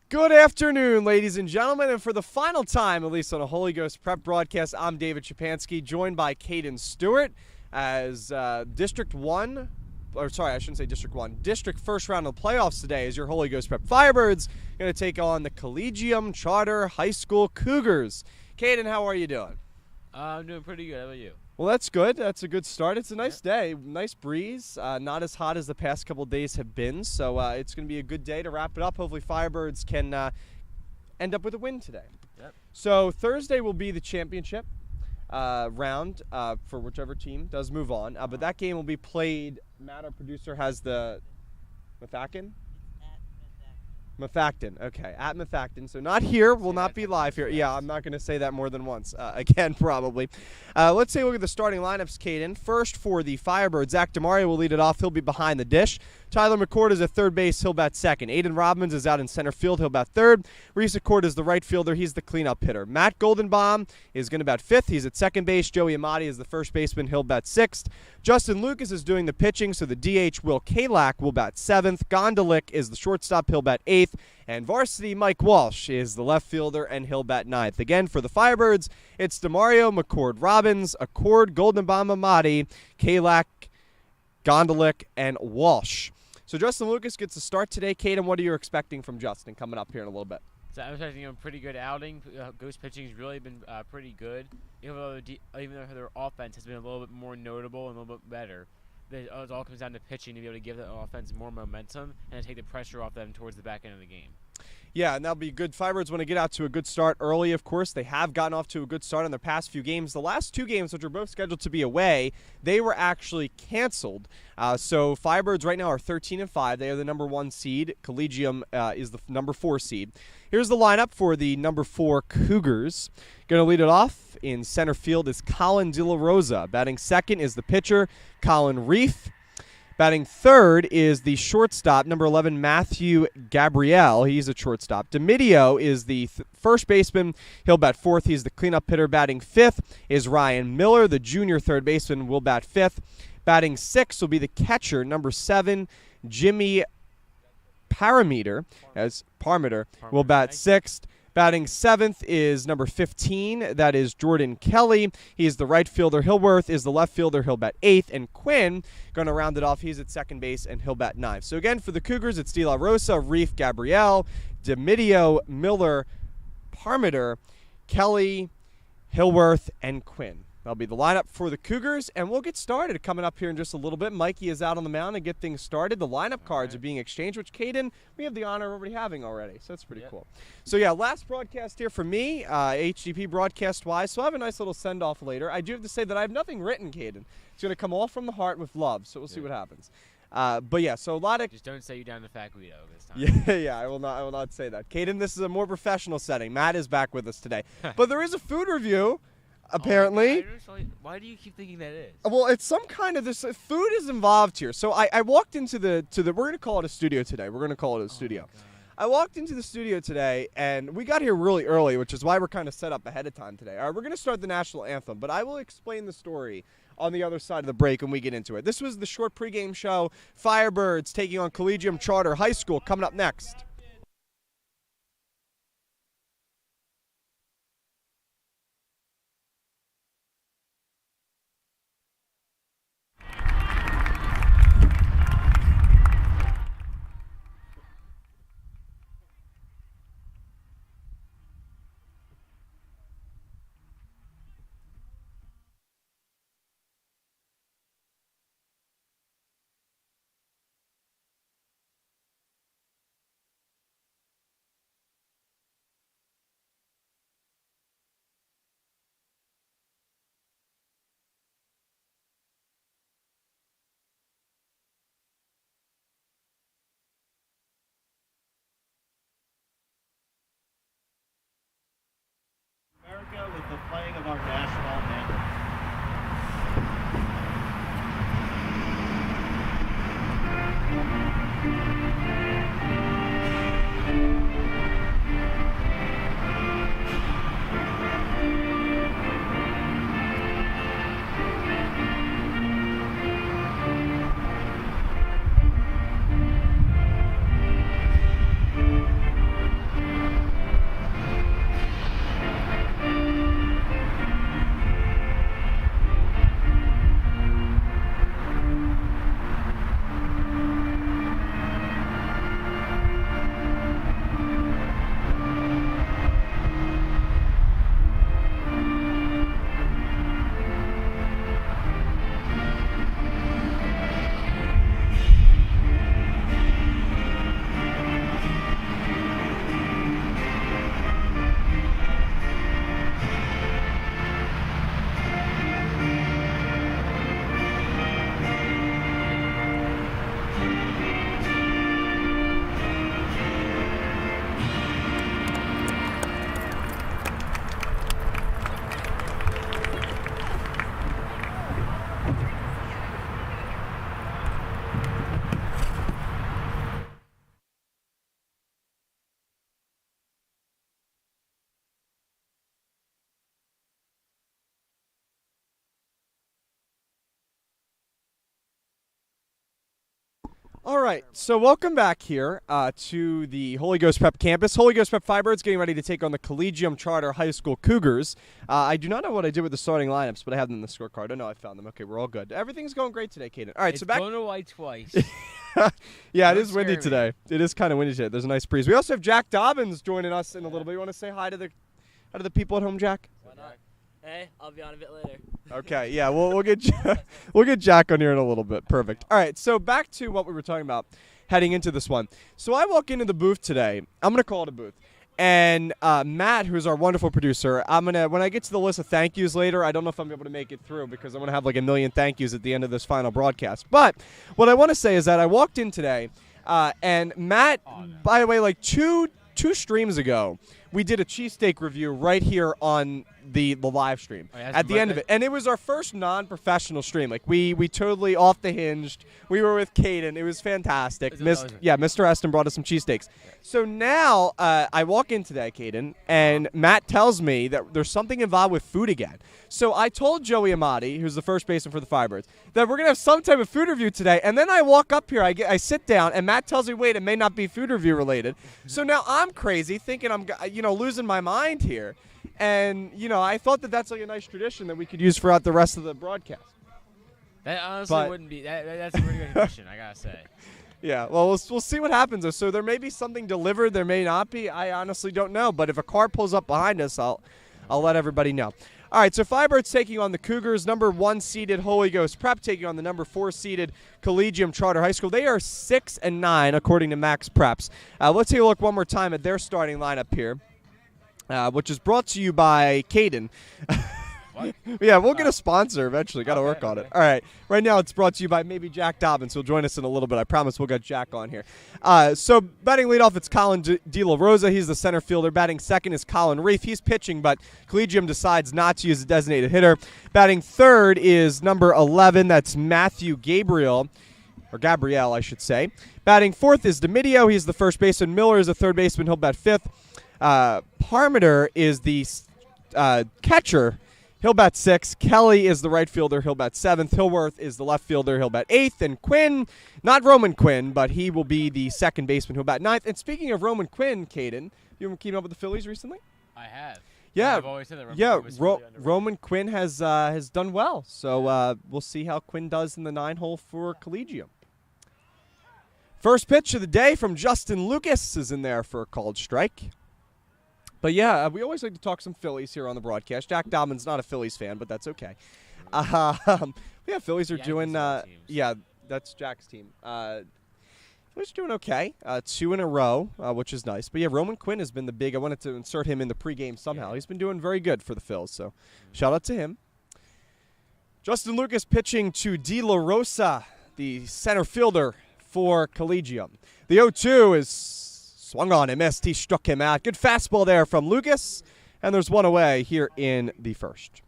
Good afternoon, ladies and gentlemen, and for the final time, at least on a Holy Ghost Prep broadcast, I'm David Shapansky, joined by Caden Stewart as District first round of the playoffs today as your Holy Ghost Prep Firebirds going to take on the Collegium Charter High School Cougars. Caden, how are you doing? I'm doing pretty good. How about you? Well, that's good. That's a good start. It's a nice day, nice breeze, not as hot as the past couple of days have been, so it's going to be a good day to wrap it up. Hopefully Firebirds can end up with a win today. Yep. So Thursday will be the championship round for whichever team does move on, but that game will be played. Matt, our producer, has the Mafacton, okay, at Mafacton. So not here, will not be live here. Yeah, I'm not going to say that more than once. Again, probably. Let's take a look at the starting lineups, Caden. First for the Firebirds, Zach DeMario will lead it off. He'll be behind the dish. Tyler McCord is at third base. He'll bat second. Aiden Robbins is out in center field. He'll bat third. Reese Accord is the right fielder. He's the cleanup hitter. Matt Goldenbaum is going to bat fifth. He's at second base. Joey Amati is the first baseman. He'll bat sixth. Justin Lucas is doing the pitching, so the DH Will Kalak will bat seventh. Gondalik is the shortstop. He'll bat eighth. And varsity Mike Walsh is the left fielder, and he'll bat ninth. Again, for the Firebirds, it's DeMario, McCord, Robbins, Accord, Goldenbaum, Amati, Kalak, Gondalik, and Walsh. So Justin Lucas gets a start today. Caden, what are you expecting from Justin coming up here in a little bit? So I'm expecting a pretty good outing. Ghost pitching has really been pretty good. Even though their offense has been a little bit more notable and a little bit better, it all comes down to pitching to be able to give the offense more momentum and to take the pressure off them towards the back end of the game. Yeah, and that'll be good. Firebirds want to get out to a good start early, of course. They have gotten off to a good start in their past few games. The last two games, which are both scheduled to be away, they were actually canceled. So Firebirds right now are 13-5. They are the number 1 seed. Collegium is the number 4 seed. Here's the lineup for the number 4 Cougars. Going to lead it off in center field is Colin De La Rosa. Batting second is the pitcher, Colin Reef. Batting third is the shortstop, number 11, Matthew Gabrielle. He's a shortstop. DeMidio is the first baseman. He'll bat fourth. He's the cleanup hitter. Batting fifth is Ryan Miller, the junior third baseman, will bat fifth. Batting sixth will be the catcher, number 7, Jimmy Parmeter, will bat sixth. Batting seventh is number 15. That is Jordan Kelly. He is the right fielder. Hillworth is the left fielder. He'll bat eighth. And Quinn, going to round it off, he's at second base, and he'll bat ninth. So again, for the Cougars, it's De La Rosa, Reef, Gabrielle, DeMidio, Miller, Parmeter, Kelly, Hillworth, and Quinn. That'll be the lineup for the Cougars, and we'll get started coming up here in just a little bit. Mikey is out on the mound to get things started. The lineup cards are being exchanged, which, Caden, we have the honor of already having already, so that's pretty cool. So, yeah, last broadcast here for me, HGP broadcast-wise, so I have a nice little send-off later. I do have to say that I have nothing written, Caden. It's going to come all from the heart with love, so we'll see what happens. But, yeah, so a lot of... Just don't say you down to Fat Guido this time. Yeah, I will not say that. Caden, this is a more professional setting. Matt is back with us today. But there is a food review. Apparently. Why do you keep thinking that is? Well, it's some kind of this food is involved here. So I walked into the we're going to call it a studio today. We're going to call it a studio. I walked into the studio today, and we got here really early, which is why we're kind of set up ahead of time today. All right, we're going to start the national anthem, but I will explain the story on the other side of the break when we get into it. This was the short pregame show. Firebirds taking on Collegium Charter High School coming up next. With the playing of our national anthem. All right, so welcome back here to the Holy Ghost Prep campus. Holy Ghost Prep Firebirds getting ready to take on the Collegium Charter High School Cougars. I do not know what I did with the starting lineups, but I have them in the scorecard. Oh, no, I found them. Okay, we're all good. Everything's going great today, Kaden. All right, It's so back. blown away twice. Yeah, it Don't is windy scare me. today. It is kind of windy today. There's a nice breeze. We also have Jack Dobbins joining us in a little bit. You want to say hi to the people at home, Jack? Why not? Hey, I'll be on a bit later. Okay, yeah, we'll get we'll get Jack on here in a little bit. Perfect. All right, so back to what we were talking about heading into this one. So I walk into the booth today. I'm gonna call it a booth, and Matt, who's our wonderful producer, when I get to the list of thank yous later, I don't know if I'm able to make it through because I'm gonna have like a million thank yous at the end of this final broadcast. But what I want to say is that I walked in today, and Matt, by the way, like two streams ago, we did a cheesesteak review right here on the live stream at the end of it. And it was our first non-professional stream. Like, we totally off the hinged. We were with Caden. It was fantastic. Mr. Eston brought us some cheesesteaks. So now I walk in today, Caden, and Matt tells me that there's something involved with food again. So I told Joey Amati, who's the first baseman for the Firebirds, that we're going to have some type of food review today. And then I walk up here, I sit down, and Matt tells me, wait, it may not be food review related. So now I'm crazy, thinking I'm losing my mind here. And, I thought that that's like a nice tradition that we could use throughout the rest of the broadcast. That honestly wouldn't be. That's a pretty good tradition, I gotta say. Yeah, well, we'll see what happens. So there may be something delivered, there may not be. I honestly don't know. But if a car pulls up behind us, I'll let everybody know. All right, so Firebirds taking on the Cougars, number 1 seeded Holy Ghost Prep taking on the number 4 seeded Collegium Charter High School. They are 6-9 according to Max Preps. Let's take a look one more time at their starting lineup here. Which is brought to you by Caden. Yeah, we'll get a sponsor eventually. Got to work on it. All right. Right now it's brought to you by maybe Jack Dobbins. He'll join us in a little bit. I promise we'll get Jack on here. So batting leadoff, it's Colin De La Rosa. He's the center fielder. Batting second is Colin Reef. He's pitching, but Collegium decides not to use a designated hitter. Batting third is number 11. That's Matthew Gabriel. Or Gabrielle, I should say. Batting fourth is Domidio. He's the first baseman. Miller is the third baseman. He'll bat fifth. Parmeter is the catcher. He'll bat 6th. Kelly is the right fielder. He'll bat 7th. Hillworth is the left fielder. He'll bat 8th. And Quinn, not Roman Quinn, but he will be the second baseman. He'll bat 9th. And speaking of Roman Quinn, Caden, you been keeping up with the Phillies recently? I have. Yeah. I've always said that Roman Quinn was really underrated. Roman Quinn has done well. So we'll see how Quinn does in the 9-hole for Collegium. First pitch of the day from Justin Lucas is in there for a called strike. But, yeah, we always like to talk some Phillies here on the broadcast. Jack Dobbin's not a Phillies fan, but that's okay. Yeah, Phillies are doing yeah, that's Jack's team. Phillies are doing okay. 2 in a row, which is nice. But, yeah, Roman Quinn has been the big. I wanted to insert him in the pregame somehow. He's been doing very good for the Phils, so shout out to him. Justin Lucas pitching to De La Rosa, the center fielder for Collegium. The 0-2 is swung on and missed. He struck him out. Good fastball there from Lucas. And there's one away here in the first.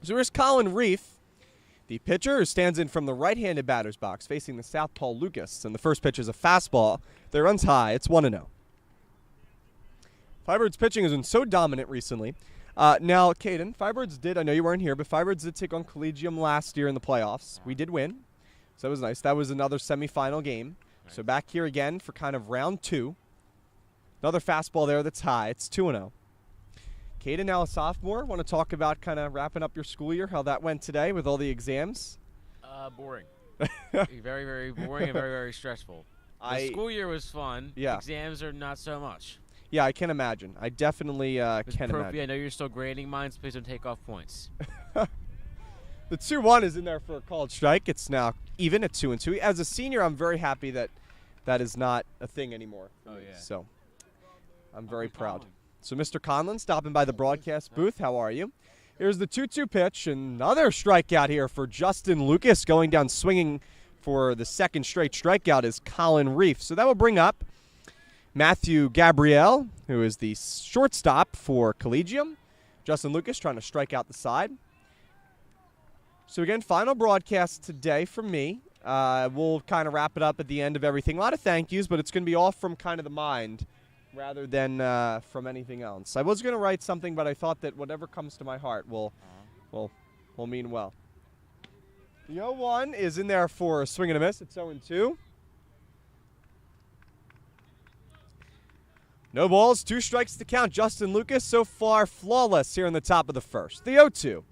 So here's Colin Reef, the pitcher, who stands in from the right-handed batter's box, facing the southpaw Lucas. And the first pitch is a fastball that runs high. It's 1-0. Firebirds pitching has been so dominant recently. Now, Caden, Firebirds did, I know you weren't here, but Firebirds did take on Collegium last year in the playoffs. We did win, so that was nice. That was another semifinal game. Nice. So back here again for kind of round 2. Another fastball there that's high. It's 2-0. Caden, now a sophomore, want to talk about kind of wrapping up your school year, how that went today with all the exams? Boring. Very, very boring and very, very stressful. The school year was fun. Yeah. Exams are not so much. Yeah, I can imagine. I definitely can imagine. I know you're still grading mine, so please don't take off points. The 2-1 is in there for a called strike. It's now even at 2-2. As a senior, I'm very happy that that is not a thing anymore. Oh, yeah. So I'm very proud. So Mr. Conlon stopping by the broadcast booth. How are you? Here's the 2-2 pitch. Another strikeout here for Justin Lucas. Going down swinging for the second straight strikeout is Colin Reef. So that will bring up Matthew Gabriel, who is the shortstop for Collegium. Justin Lucas trying to strike out the side. So, again, final broadcast today from me. We'll kind of wrap it up at the end of everything. A lot of thank yous, but it's going to be all from kind of the mind rather than from anything else. I was going to write something, but I thought that whatever comes to my heart will mean well. The 0-1 is in there for a swing and a miss. It's 0-2. No balls, 2 strikes to count. Justin Lucas so far flawless here in the top of the first. The 0-2.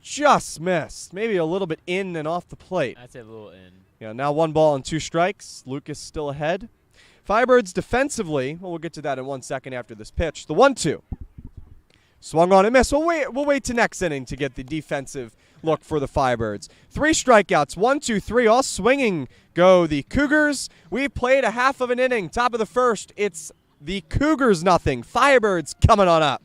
Just missed. Maybe a little bit in and off the plate. I'd say a little in. Yeah, now 1 ball and 2 strikes. Lucas still ahead. Firebirds defensively, well, we'll get to that in 1 second after this pitch. The 1-2. Swung on and missed. We'll wait to next inning to get the defensive look for the Firebirds. 3 strikeouts, 1, 2, 3, all swinging go the Cougars. We've played a half of an inning. Top of the first, it's the Cougars nothing. Firebirds coming on up.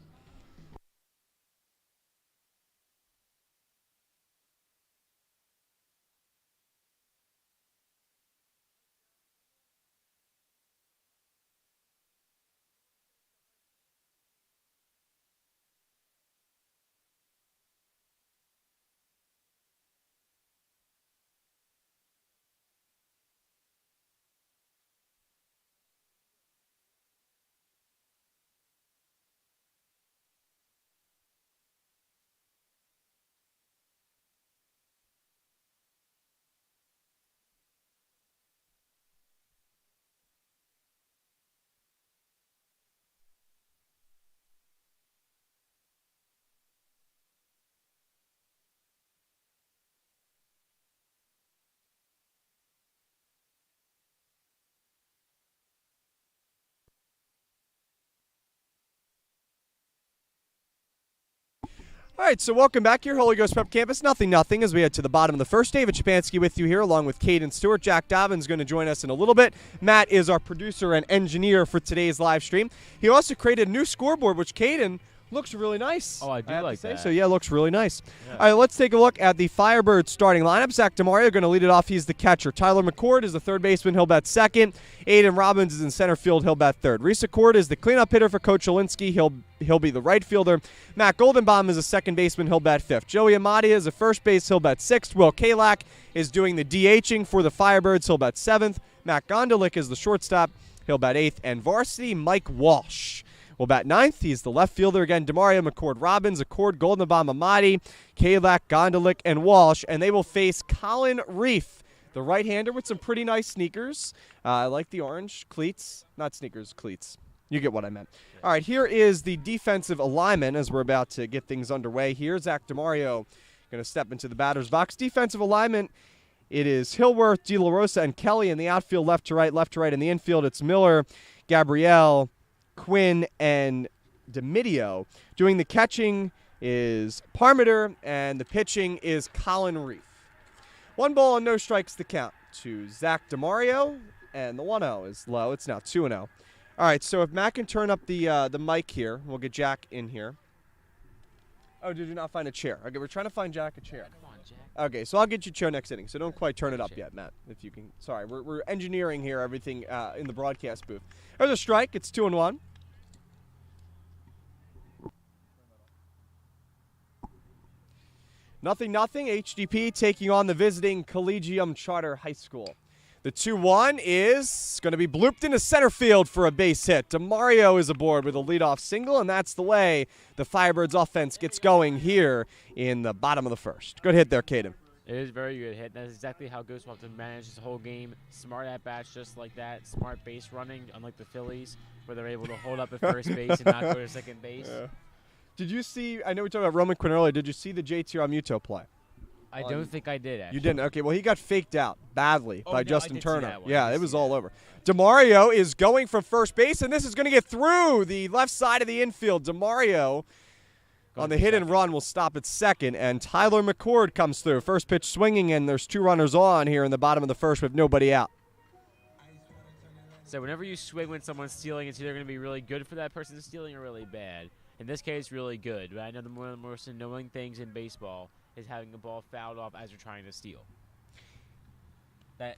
All right, so welcome back here, Holy Ghost Prep Campus. Nothing as we head to the bottom of the first. David Shapansky with you here, along with Caden Stewart. Jack Dobbins going to join us in a little bit. Matt is our producer and engineer for today's live stream. He also created a new scoreboard, which Caden looks really nice. Oh, I do like that. So, yeah, it looks really nice. Yeah. All right, let's take a look at the Firebirds starting lineup. Zach DeMario going to lead it off. He's the catcher. Tyler McCord is the third baseman. He'll bat second. Aiden Robbins is in center field. He'll bat third. Reese Accord is the cleanup hitter for Coach Olinsky. He'll be the right fielder. Matt Goldenbaum is a second baseman. He'll bat fifth. Joey Amadia is a first base. He'll bat sixth. Will Kalak is doing the DHing for the Firebirds. He'll bat seventh. Matt Gondalik is the shortstop. He'll bat eighth. And varsity Mike Walsh will bat ninth. He's the left fielder again. DeMario, McCord, Robbins, Accord, Goldenbaum, Amadi, Kalak, Gondalik, and Walsh. And they will face Colin Reef, the right-hander with some pretty nice sneakers. I like the orange cleats. Not sneakers, cleats. You get what I meant. All right, here is the defensive alignment as we're about to get things underway here. Zach DeMario going to step into the batter's box. Defensive alignment, it is Hillworth, De La Rosa, and Kelly in the outfield, left to right in the infield. It's Miller, Gabrielle, Quinn, and DeMidio. Doing the catching is Parmiter, and the pitching is Colin Reef. 1 and no strikes to count to Zach DeMario, and the 1-0 is low. It's now 2-0. All right, so if Matt can turn up the mic here, we'll get Jack in here. Oh, did you not find a chair? Okay, we're trying to find Jack a chair. Come on, Jack. Okay, so I'll get you a chair next inning, so don't quite turn it up yet, Matt, if you can. Sorry, we're engineering here everything in the broadcast booth. There's a strike. It's 2-1. Nothing. HGP taking on the visiting Collegium Charter High School. The 2-1 is going to be blooped into center field for a base hit. DeMario is aboard with a leadoff single, and that's the way the Firebirds offense gets going here in the bottom of the first. Good hit there, Caden. It is a very good hit. That's exactly how Ghost wants to manage this whole game. Smart at-bats just like that. Smart base running, unlike the Phillies, where they're able to hold up at first base and not go to second base. Yeah. Did you see, I know we talked about Roman Quinn earlier, did you see the JT Realmuto play? I don't think I did, actually. You didn't? Okay, well, he got faked out badly by Justin Turner. Yeah, it was all over. DeMario is going from first base, and this is going to get through the left side of the infield. DeMario on the hit and run will stop at second, and Tyler McCord comes through. First pitch swinging, and there's 2 runners on here in the bottom of the first with nobody out. So whenever you swing when someone's stealing, it's either going to be really good for that person stealing or really bad. In this case, really good. But I know one of the most annoying things in baseball is having a ball fouled off as you're trying to steal.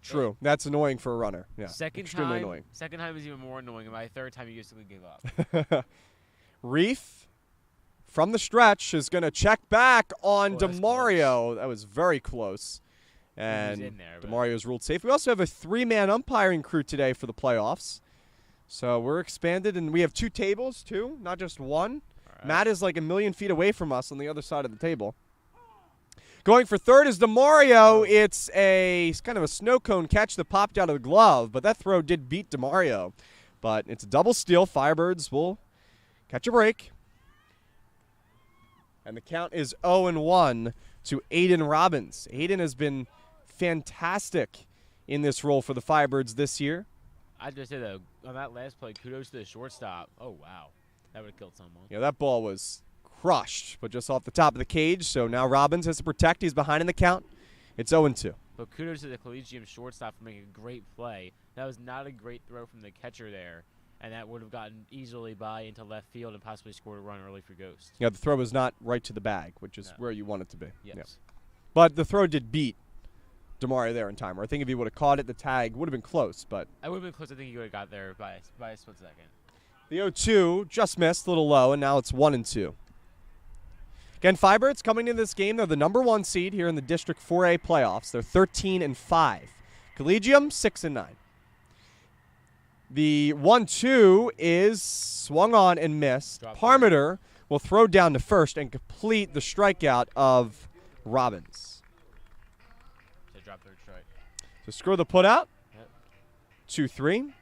True. That's annoying for a runner. Yeah. Extremely annoying. Second time is even more annoying, and by the third time, you basically give up. Reef from the stretch is going to check back on DeMario. That was very close. And DeMario's ruled safe. We also have a 3-man umpiring crew today for the playoffs. So we're expanded, and we have 2 tables, too, not just one. All right. Matt is like a million feet away from us on the other side of the table. Going for third is DeMario. It's kind of a snow cone catch that popped out of the glove, but that throw did beat DeMario. But it's a double steal. Firebirds will catch a break. And the count is 0-1 to Aiden Robbins. Aiden has been fantastic in this role for the Firebirds this year. I just say though, on that last play, kudos to the shortstop. Oh wow, that would have killed someone. Yeah, that ball was crushed, but just off the top of the cage. So now Robbins has to protect. He's behind in the count. It's 0-2. But kudos to the Collegium shortstop for making a great play. That was not a great throw from the catcher there, and that would have gotten easily by into left field and possibly scored a run early for Ghost. Yeah, the throw was not right to the bag, which is No. where you want it to be. Yes. Yeah. But the throw did beat DeMario there in time. Or I think if he would have caught it, the tag would have been close. But I would have been close. I think he would have got there by a split second. the 0-2 just missed, a little low, and now it's 1-2. Again, Firebirds coming into this game, they're the number 1 seed here in the District 4A playoffs. They're 13-5. Collegium 6-9. The 1-2 is swung on and missed. Drop Parmeter will throw down to first and complete the strikeout of Robbins. So drop third strike. So score the put out. Yep. 2-3.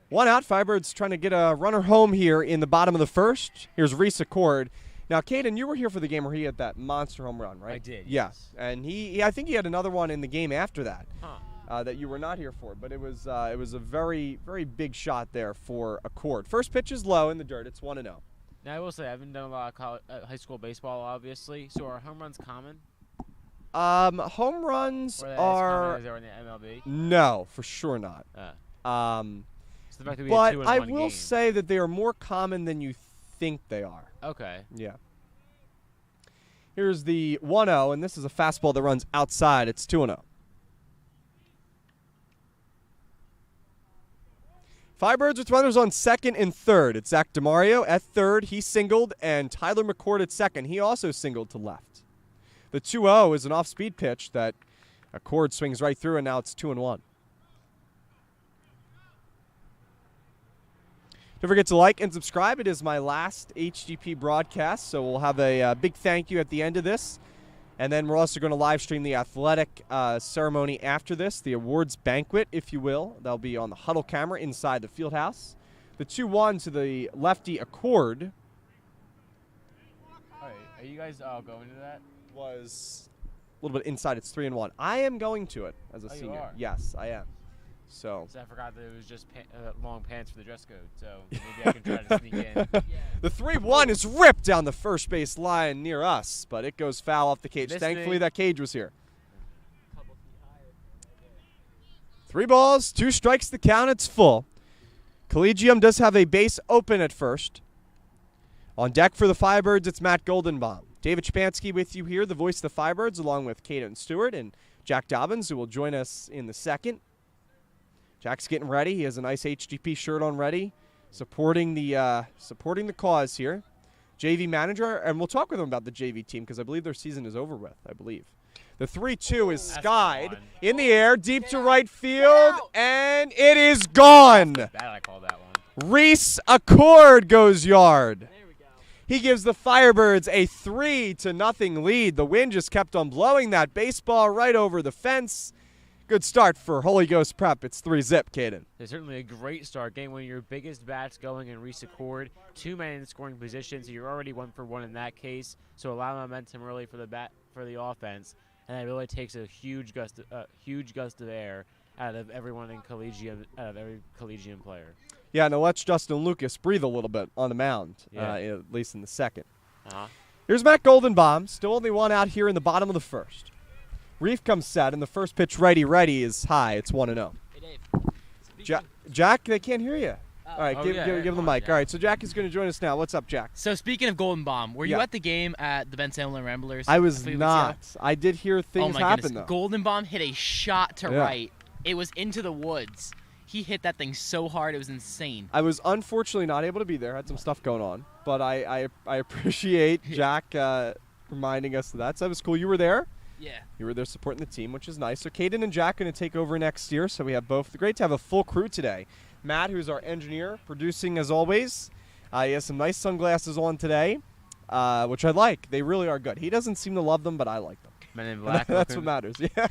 1 out. Firebirds trying to get a runner home here in the bottom of the first. Here's Reese Accord. Now, Caden, you were here for the game where he had that monster home run, right? I did, Yeah. yes. And I think he had another one in the game after that. Huh. That you were not here for, but it was a very, very big shot there for Accord. First pitch is low in the dirt. It's 1-0. Now I will say I haven't done a lot of high school baseball, obviously. So are home runs common? Home runs Or as common are as they are in the MLB? no, for sure not. So the fact that we But had 2 in I one will game. say that they are more common than you think they are. Okay. Yeah. Here's the 1-0, and this is a fastball that runs outside. It's 2-0. Firebirds with runners on second and third. It's Zach DeMario at third. He singled, and Tyler McCord at second. He also singled to left. The 2-0 is an off-speed pitch that Accord swings right through, and now it's 2-1. Don't forget to like and subscribe. It is my last HGP broadcast, so we'll have a big thank you at the end of this. And then we're also going to live stream the athletic ceremony after this, the awards banquet, if you will. That'll be on the huddle camera inside the field house. The 2-1 to the lefty Accord All right. Are you guys all going to that? was a little bit inside. It's 3-1. I am going to it as a Oh, you senior. are? Yes, I am. So So I forgot that it was just long pants for the dress code. So maybe I can try to sneak in. the 3-1 is ripped down the first base line near us, but it goes foul off the cage. Missed Thankfully, me. that cage was here. Couple feet higher. 3 balls, 2 strikes, the count. It's full. Collegium does have a base open at first. On deck for the Firebirds, it's Matt Goldenbaum. David Shapansky with you here, the voice of the Firebirds, along with Caden Stewart and Jack Dobbins, who will join us in the second. Jack's getting ready. He has a nice HGP shirt on ready, supporting the cause here. JV manager, and we'll talk with him about the JV team because I believe their season is over with, I believe. The 3-2 is That's skied gone. in the air, deep to right field, and it is gone. Bad I called that one. Reese Accord goes yard. There we go. He gives the Firebirds a 3-0 lead. The wind just kept on blowing that baseball right over the fence. Good start for Holy Ghost Prep. It's 3-0, Caden. It's certainly a great start. Getting one of your biggest bats going in Reese Accord. 2 men in scoring position, so you're already 1 for 1 in that case. So allow momentum early for the offense, and it really takes a huge gust of air out of everyone in Collegium, out of every Collegium player. Yeah, now let's Justin Lucas breathe a little bit on the mound, Yeah. at least in the second. Uh-huh. Here's Matt Goldenbaum, still only 1 out here in the bottom of the first. Reef comes set, and the first pitch righty is high. It's 1-0. Hey, Dave. Jack, they can't hear you. All right, Oh, give yeah, him the come mic. on, All right, so Jack is going to join us now. What's up, Jack? So speaking of Golden Bomb, were you Yeah. at the game at the Ben Sandlin Ramblers? I was a few weeks not. ago? I did hear Oh things my happen, goodness! though. Golden Bomb hit a shot to Yeah. right. It was into the woods. He hit that thing so hard it was insane. I was unfortunately not able to be there. Had some stuff going on, but I appreciate Jack reminding us of that. So that was cool. You were there. Yeah. You were there supporting the team, which is nice. So Caden and Jack going to take over next year. So we have both. Great to have a full crew today. Matt, who's our engineer, producing as always. He has some nice sunglasses on today, which I like. They really are good. He doesn't seem to love them, but I like them. Men in black. That's what matters. Yeah.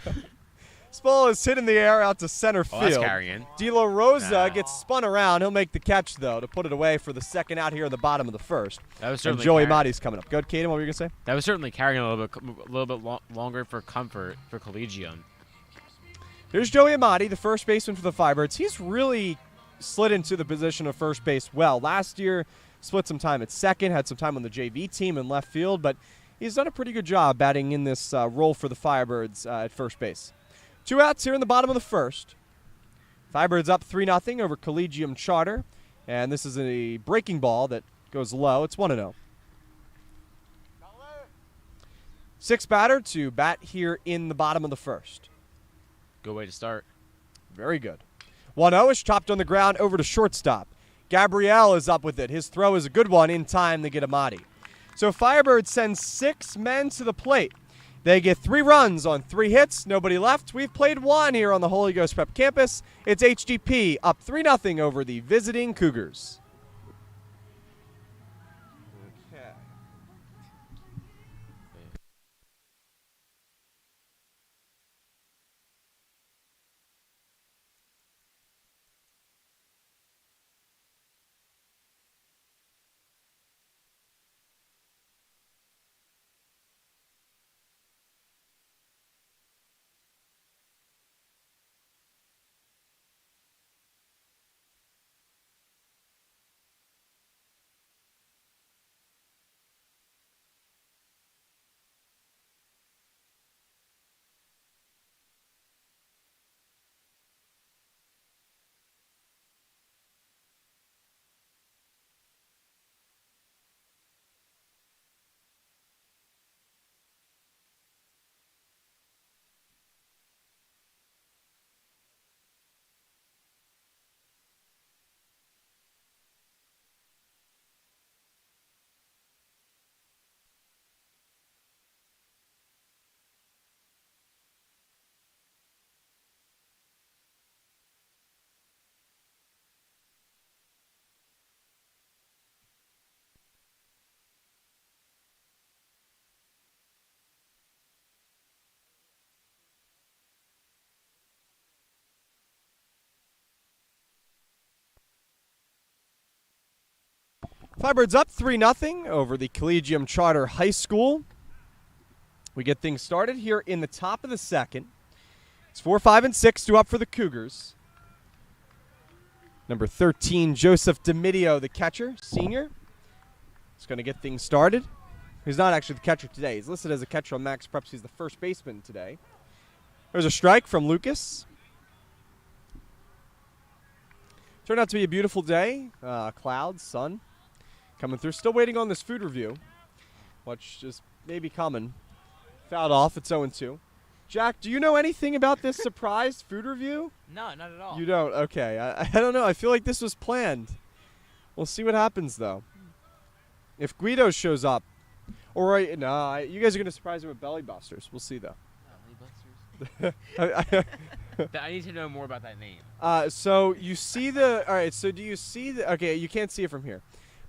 This ball is hit in the air out to center field. That's carrying. De La Rosa gets spun around. He'll make the catch, though, to put it away for the second out here in the bottom of the first. That was and certainly Joey carrying. Matti's coming up. Good, Caden, what were you going to say? That was certainly carrying a little bit longer for comfort for Collegium. Here's Joey Amati, the first baseman for the Firebirds. He's really slid into the position of first base well. Last year, split some time at second, had some time on the JV team in left field, but he's done a pretty good job batting in this role for the Firebirds at first base. 2 outs here in the bottom of the first. Firebirds up 3-0 over Collegium Charter, and this is a breaking ball that goes low. It's 1-0. Sixth batter to bat here in the bottom of the first. Good way to start. Very good. 1-0 is chopped on the ground over to shortstop. Gabrielle is up with it. His throw is a good one in time to get Amati. So Firebirds sends 6 men to the plate. They get 3 runs on 3 hits. Nobody left. We've played 1 here on the Holy Ghost Prep campus. It's HGP up 3-0 over the visiting Cougars. Okay. Firebirds up 3-0 over the Collegium Charter High School. We get things started here in the top of the second. It's 4, 5, and 6 to up for the Cougars. Number 13, Joseph Demidio, the catcher, senior. He's going to get things started. He's not actually the catcher today. He's listed as a catcher on Max Preps. He's the first baseman today. There's a strike from Lucas. Turned out to be a beautiful day. Clouds, sun coming through. Still waiting on this food review, which is maybe coming. Fouled off. It's 0-2. Jack, do you know anything about this surprise food review? No, not at all. You don't? Okay. I don't know. I feel like this was planned. We'll see what happens, though. If Guido shows up. Or, no, you guys are going to surprise him with Belly Busters. We'll see, though. I need to know more about that name. So you see the... All right, so do you see the... Okay, you can't see it from here.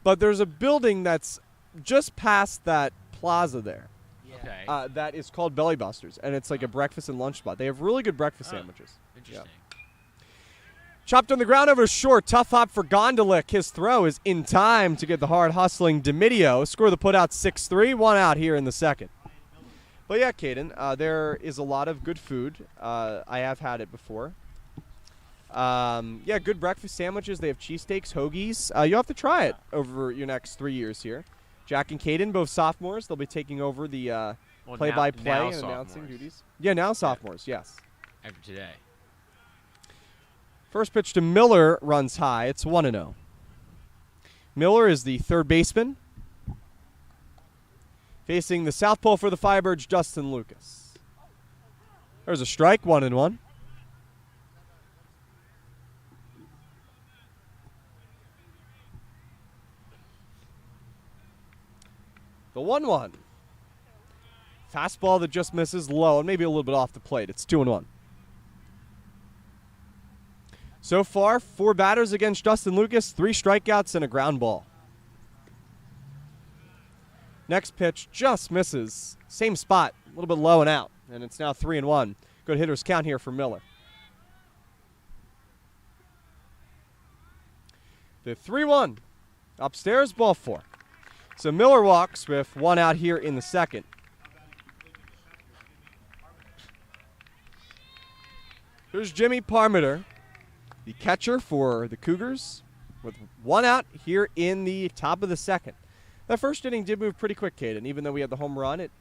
But there's a building that's just past that plaza there. Okay. That is called Belly Busters, and it's like a breakfast and lunch spot. They have really good breakfast sandwiches. Interesting. Yeah. Chopped on the ground over short. Tough hop for Gondolick. His throw is in time to get the hard-hustling Demidio. Score the putout 6-3. 1 out here in the second. But yeah, Caden, there is a lot of good food. I have had it before. Yeah, good breakfast sandwiches. They have cheesesteaks, hoagies. You'll have to try it over your next 3 years here. Jack and Caden, both sophomores. They'll be taking over the play-by-play now and sophomores. announcing duties. Yeah, now sophomores, yes. After today. First pitch to Miller runs high. It's 1-0. Miller is the third baseman. Facing the southpaw for the Firebirds, Justin Lucas. There's a strike, 1-1. The 1-1. Fastball that just misses low and maybe a little bit off the plate. It's 2-1. So far, 4 batters against Justin Lucas, 3 strikeouts and a ground ball. Next pitch just misses. Same spot, a little bit low and out, and it's now 3-1. Good hitter's count here for Miller. The 3-1. Upstairs, ball 4. So Miller walks with 1 out here in the second. Here's Jimmy Parmiter, the catcher for the Cougars, with 1 out here in the top of the second. That first inning did move pretty quick, Caden. Even though we had the home run, it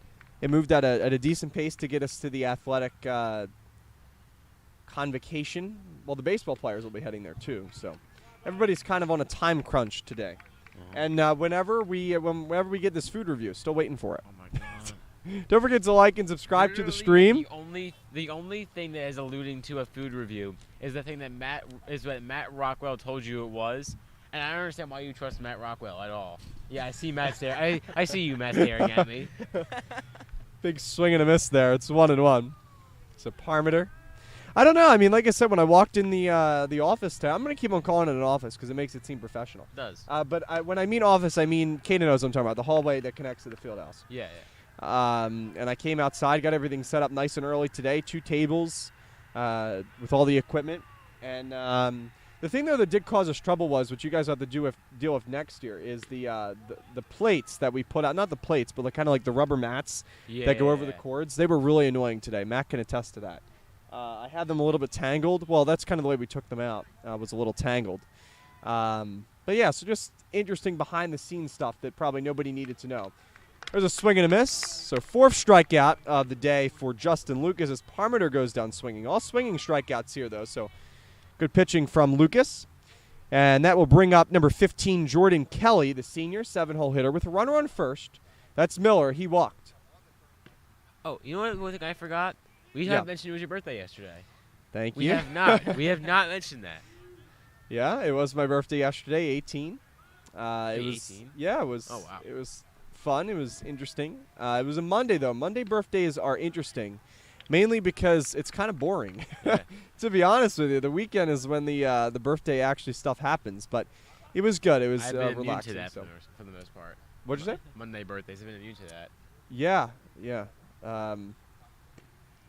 moved at a decent pace to get us to the athletic convocation. Well, the baseball players will be heading there too, so everybody's kind of on a time crunch today. And whenever we get this food review, still waiting for it. Oh my god! Don't forget to like and subscribe to the stream. The only thing that is alluding to a food review is the thing that Matt Rockwell told you it was, and I don't understand why you trust Matt Rockwell at all. Yeah, I see Matt staring. I see you, Matt, staring at me. Big swing and a miss there. It's 1-1. So Parmiter. I don't know. I mean, like I said, when I walked in the office today, I'm going to keep on calling it an office because it makes it seem professional. It does. But when I mean office, I mean, Kaden knows what I'm talking about, the hallway that connects to the field house. Yeah. And I came outside, got everything set up nice and early today, 2 tables with all the equipment. And the thing, though, that did cause us trouble was, what you guys have to deal with next year, is the plates that we put out. Not the plates, but kind of like the rubber mats that go over the cords. They were really annoying today. Matt can attest to that. I had them a little bit tangled. Well, that's kind of the way we took them out. Was a little tangled. But, yeah, so just interesting behind-the-scenes stuff that probably nobody needed to know. There's a swing and a miss. So 4th strikeout of the day for Justin Lucas as Parmiter goes down swinging. All swinging strikeouts here, though, so good pitching from Lucas. And that will bring up number 15, Jordan Kelly, the senior, 7-hole hitter, with a runner on first. That's Miller. He walked. Oh, you know what? One thing I forgot? We haven't mentioned it was your birthday yesterday. Thank you. We have not. We have not mentioned that. Yeah, it was my birthday yesterday, 18. It was 18? Yeah, it was. Oh, wow. It was fun. It was interesting. It was a Monday, though. Monday birthdays are interesting, mainly because it's kind of boring. Yeah. To be honest with you, the weekend is when the birthday actually stuff happens. But it was good. It was I've been relaxing. immune to that so. for the most part. What'd you say? Monday birthdays. I've been immune to that. Yeah.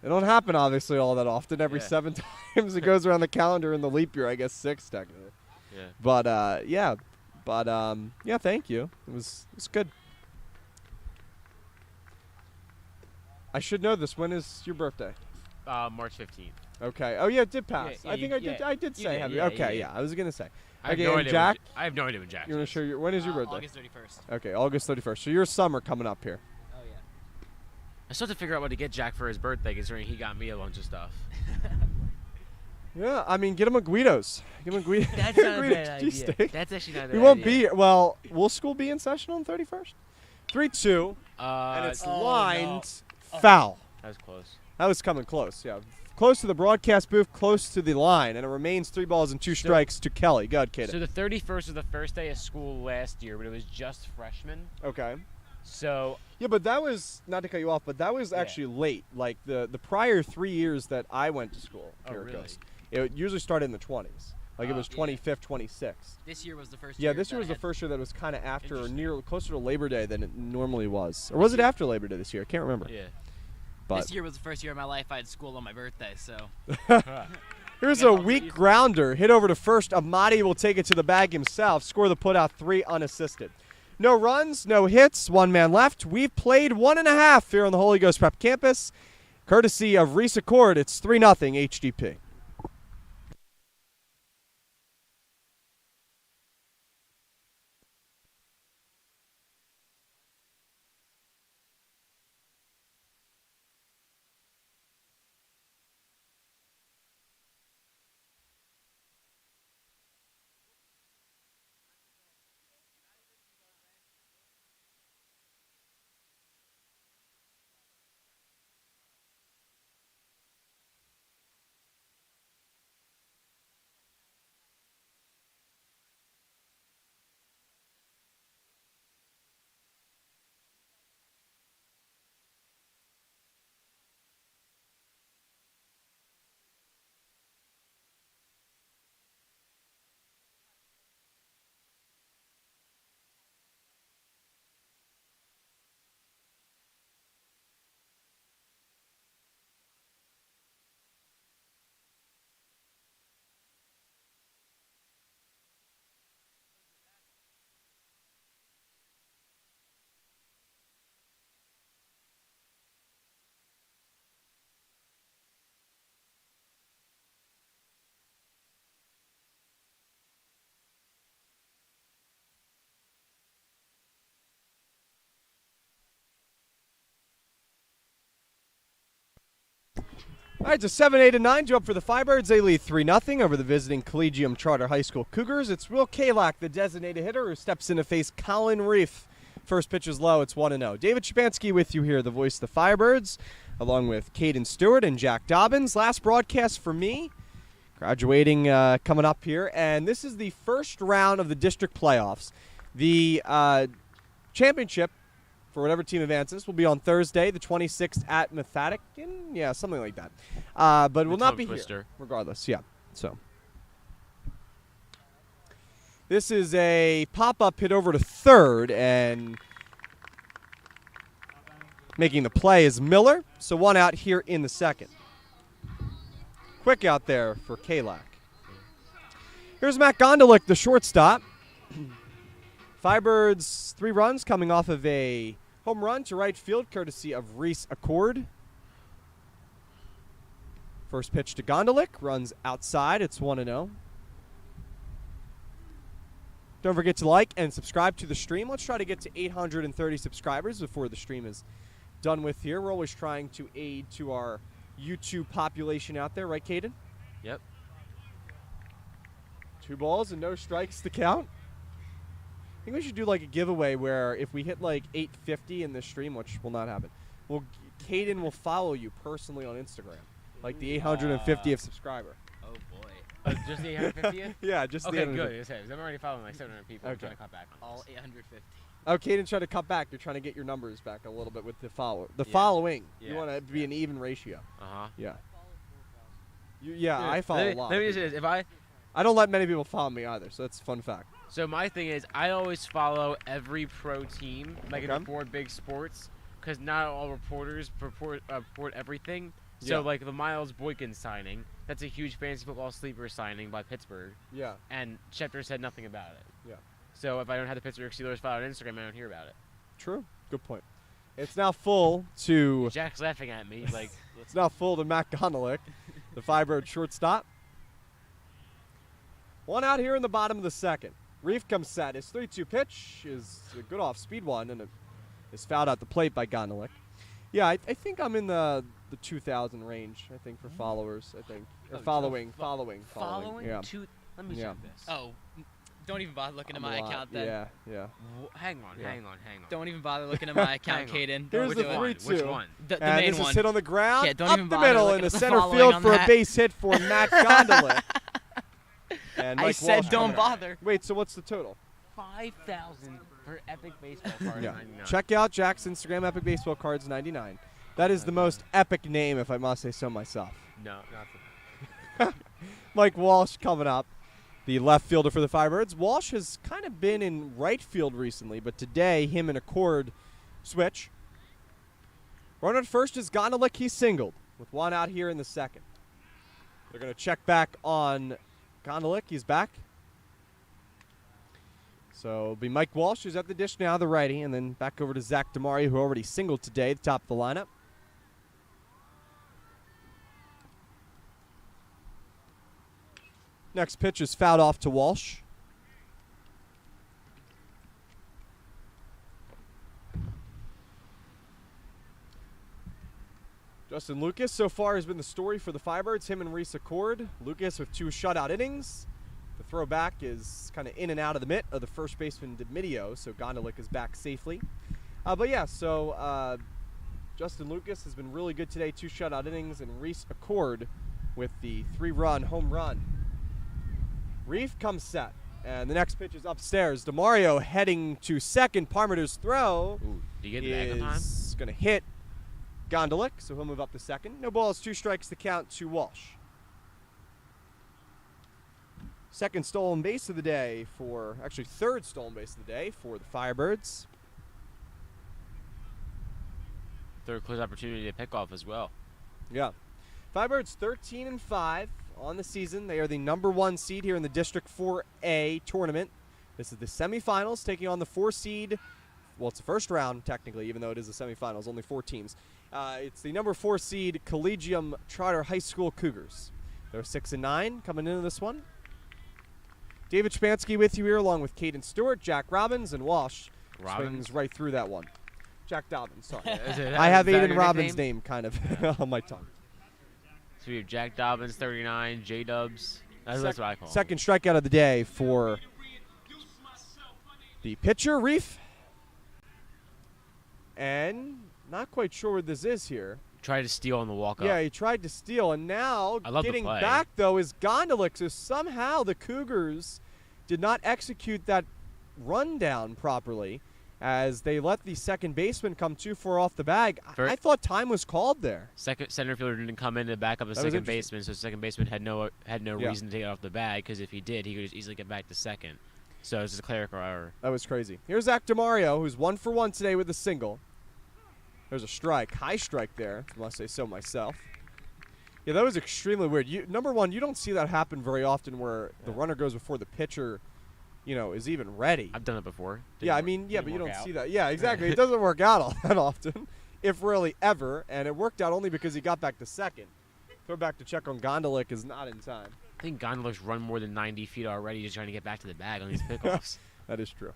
It don't happen, obviously, all that often. Every 7 times it goes around the calendar in the leap year, I guess 6 technically. Yeah. But thank you. It was good. I should know this. When is your birthday? March 15th. Okay. Oh yeah, it did pass. Yeah, I think I did say did, happy. yeah, okay, yeah. I was gonna say. I have Okay, no and idea. Jack, I have no idea when Jack. you want to show your? When is your birthday? August 31st. Okay, August 31st. So your summer coming up here. Oh, yeah. I still have to figure out what to get Jack for his birthday, considering he got me a bunch of stuff. Yeah, I mean, get him a Guido's. Give him a Guido. That's not a Guido's bad idea. cheesesteak. That's actually not a bad We won't idea. be. Well, will school be in session on 31st? 3-2, and it's Oh, lined foul. That was close. That was coming close, yeah. Close to the broadcast booth, close to the line, and it remains 3 balls and 2 strikes to Kelly. Go ahead, Kaden. So the 31st was the first day of school last year, but it was just freshmen. Okay. So Yeah, but that was, not to cut you off, but that was actually late. Like the prior 3 years that I went to school here at really? Ghost, it usually started in the 20s. Like it was Yeah. 25th, 26th. This year was the first Yeah, year. this year that was I the had- first year that was kind of after or Interesting. closer to Labor Day than it normally was. Or was it after Labor Day this year? I can't remember. yeah. But This year was the first year of my life I had school on my birthday, so. here's Yeah, a I'll weak get you- grounder. Hit over to first. Amadi will take it to the bag himself. Score the putout 3 unassisted. No runs, no hits, 1 man left. We've played 1.5 here on the Holy Ghost Prep campus. Courtesy of Reese Accord, it's 3-0 HGP. All right, so 7, 8, and 9 jump for the Firebirds. They lead 3-0 over the visiting Collegium Charter High School Cougars. It's Will Kalak, the designated hitter, who steps in to face Colin Reef. First pitch is low. It's 1-0. David Shapansky with you here, the voice of the Firebirds, along with Caden Stewart and Jack Dobbins. Last broadcast for me, graduating coming up here, and this is the first round of the district playoffs. The championship for whatever team advances will be on Thursday, the 26th at Mathatic. Yeah, something like that. But it will not be here, regardless. Yeah, so. This is a pop-up hit over to third, and making the play is Miller. So one out here in the second. Quick out there for Kalak. Here's Matt Gondalik, the shortstop. Firebirds 3 runs coming off of a home run to right field, courtesy of Reese Accord. First pitch to Gondalik, runs outside. It's 1-0. Don't forget to like and subscribe to the stream. Let's try to get to 830 subscribers before the stream is done with here. We're always trying to aid to our YouTube population out there, right, Caden? Yep. 2 balls and no strikes to count. I think we should do like a giveaway where if we hit like 850 in this stream, which will not happen, Caden will follow you personally on Instagram, like the 850th subscriber. Oh boy. Just the 850th? Yeah, just okay, the good. I'm already following like 700 people. I'm trying to cut back. All 850. Oh, Caden's trying to cut back. You're trying to get your numbers back a little bit with the Yeah. following. Yeah. You want to be an even ratio. Uh-huh. Yeah. I follow a lot. Let me just say this. If I don't let many people follow me either, so that's a fun fact. So my thing is, I always follow every pro team, like Okay. in the 4 big sports, because not all reporters report everything. So like the Miles Boykin signing, that's a huge fantasy football sleeper signing by Pittsburgh, Yeah. and Schefter said nothing about it. Yeah. So if I don't have the Pittsburgh Steelers follow on Instagram, I don't hear about it. True. Good point. It's now full to Jack's laughing at me like. it's now full to Matt Gondalik, the Firebird shortstop. One out here in the bottom of the second. Reef comes set. His 3-2 pitch is a good off-speed one, and it is fouled out the plate by Gondalik. Yeah, I think I'm in the 2,000 range, I think, for followers, I think. Or following. Yeah. Let me Yeah. check this. Oh, don't even bother looking at I'm my a lot. account then. Yeah. Hang on. Don't even bother looking at my account, Hang on. Caden. Here's Don't the do it. 3-2. Which one? The And main this one. is hit on the ground, Yeah, don't up even the bother middle looking in the at the center following field on for a that. base hit for Matt Gondalik. And I Mike said Walsh don't coming up. bother. Wait, so what's the total? 5,000 for epic baseball card. Yeah. 99. Check out Jack's Instagram, Epic Baseball Cards 99. That is the most epic name, if I must say so myself. No, not the. Mike Walsh coming up, the left fielder for the Firebirds. Walsh has kind of been in right field recently, but today him and Accord switch. Runner at first is Gondalik. He's singled with one out here in the second. They're going to check back on Gondalik. He's back. So it'll be Mike Walsh, who's at the dish now, the righty, and then back over to Zach Damari, who already singled today at the top of the lineup. Next pitch is fouled off to Walsh. Justin Lucas so far has been the story for the Firebirds, him and Reese Accord. Lucas with 2 shutout innings. The throw back is kind of in and out of the mitt of the first baseman Dimidio, so Gondalik is back safely. So Justin Lucas has been really good today, 2 shutout innings, and Reese Accord with the 3-run home run. Reef comes set, and the next pitch is upstairs. DeMario heading to second. Parmiter's throw Ooh, did you get the back on time? is going to hit Gondalik, so he'll move up to second. No balls, 2 strikes to count to Walsh. Second stolen base of the day third stolen base of the day for the Firebirds. Third close opportunity to pick off as well. Yeah. Firebirds 13-5 on the season. They are the #1 seed here in the District 4A tournament. This is the semifinals, taking on the 4 seed. Well, it's the first round, technically, even though it is the semifinals, only 4 teams. It's the #4 seed Collegium Charter High School Cougars. They're 6-9 coming into this one. David Shapansky with you here, along with Caden Stewart, Jack Robbins, and Walsh. Swings right through that one. Jack Dobbins, sorry. I have Aiden Robbins' name kind of on my tongue. So we have Jack Dobbins, 39, J-Dubs. That's what I call him. Second strikeout of the day for the pitcher, Reef. And not quite sure what this is here. Tried to steal on the walk-up. Yeah, he tried to steal, and now I love the getting play. back, though, is Gondalik. So somehow the Cougars did not execute that rundown properly as they let the second baseman come too far off the bag. I thought time was called there. Second center fielder didn't come in to back up the second baseman, so the second baseman had no reason to take it off the bag, because if he did, he could just easily get back to second. So it's just a clerical error. That was crazy. Here's Zach DeMario, who's 1 for 1 today with a single. There's a strike, high strike there, if I must say so myself. Yeah, that was extremely weird. Number one, you don't see that happen very often where the runner goes before the pitcher, is even ready. I've done it before. But you don't see that. Yeah, exactly. It doesn't work out all that often, if really ever, and it worked out only because he got back to second. Throw back to check on Gondalik is not in time. I think Gondolik's run more than 90 feet already, just trying to get back to the bag on these pickoffs. That is true.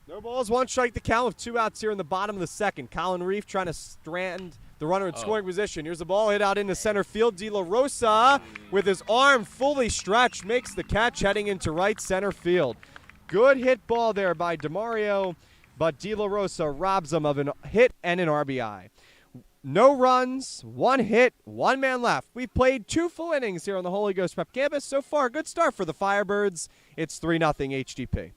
No balls, 1 strike the count with 2 outs here in the bottom of the second. Colin Reef trying to strand the runner in scoring position. Here's the ball hit out into center field. De La Rosa, with his arm fully stretched, makes the catch heading into right center field. Good hit ball there by DeMario, but De La Rosa robs him of a hit and an RBI. No runs, 1 hit, 1 man left. We've played 2 full innings here on the Holy Ghost Prep Campus. So far, good start for the Firebirds. It's 3-0 HGP.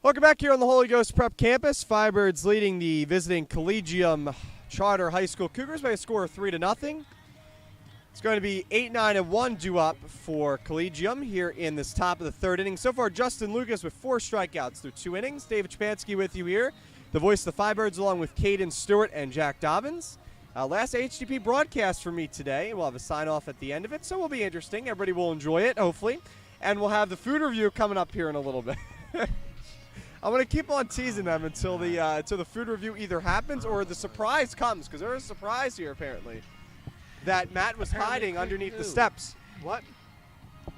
Welcome back here on the Holy Ghost Prep Campus. Firebirds leading the visiting Collegium Charter High School Cougars by a score of 3-0. It's going to be 8-9-1 due up for Collegium here in this top of the third inning. So far, Justin Lucas with 4 strikeouts through 2 innings. David Chapansky with you here, the voice of the Firebirds, along with Caden Stewart and Jack Dobbins. Last HGP broadcast for me today. We'll have a sign-off at the end of it, so it will be interesting. Everybody will enjoy it, hopefully. And we'll have the food review coming up here in a little bit. I'm going to keep on teasing them until the food review either happens or the surprise comes, because there is a surprise here, apparently, that Matt was hiding underneath the steps. What?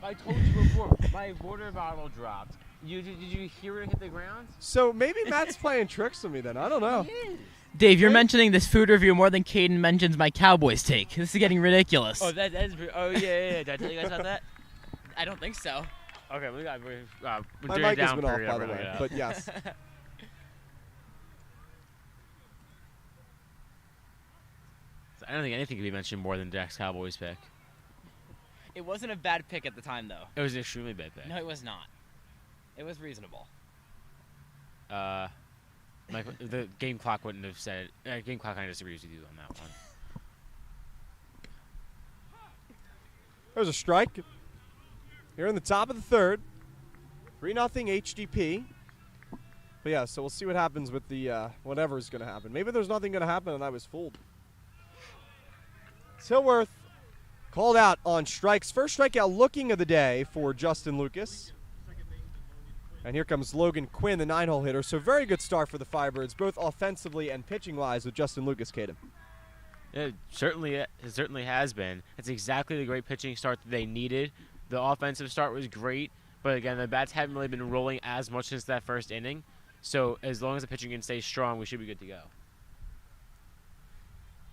I told you before, my water bottle dropped. Did you hear it hit the ground? So maybe Matt's playing tricks with me then. I don't know. Dave, you're mentioning this food review more than Caden mentions my Cowboys take. This is getting ridiculous. Oh, that is. Oh, yeah. Did I tell you guys about that? I don't think so. Okay, we got. My mic has been off, by the way, but yes. I don't think anything can be mentioned more than Jack's Cowboys pick. It wasn't a bad pick at the time, though. It was an extremely bad pick. No, it was not. It was reasonable. The game clock wouldn't have said it. Game clock kind of disagrees with you on that one. There's a strike. Here in the top of the third. 3-0 HGP. But yeah, so we'll see what happens with the whatever's going to happen. Maybe there's nothing going to happen and I was fooled. Tilworth called out on strikes. First strikeout looking of the day for Justin Lucas. And here comes Logan Quinn, the 9-hole hitter. So very good start for the Firebirds, both offensively and pitching-wise with Justin Lucas, Caden. It certainly has been. It's exactly the great pitching start that they needed. The offensive start was great, but again, the bats haven't really been rolling as much since that first inning. So as long as the pitching can stay strong, we should be good to go.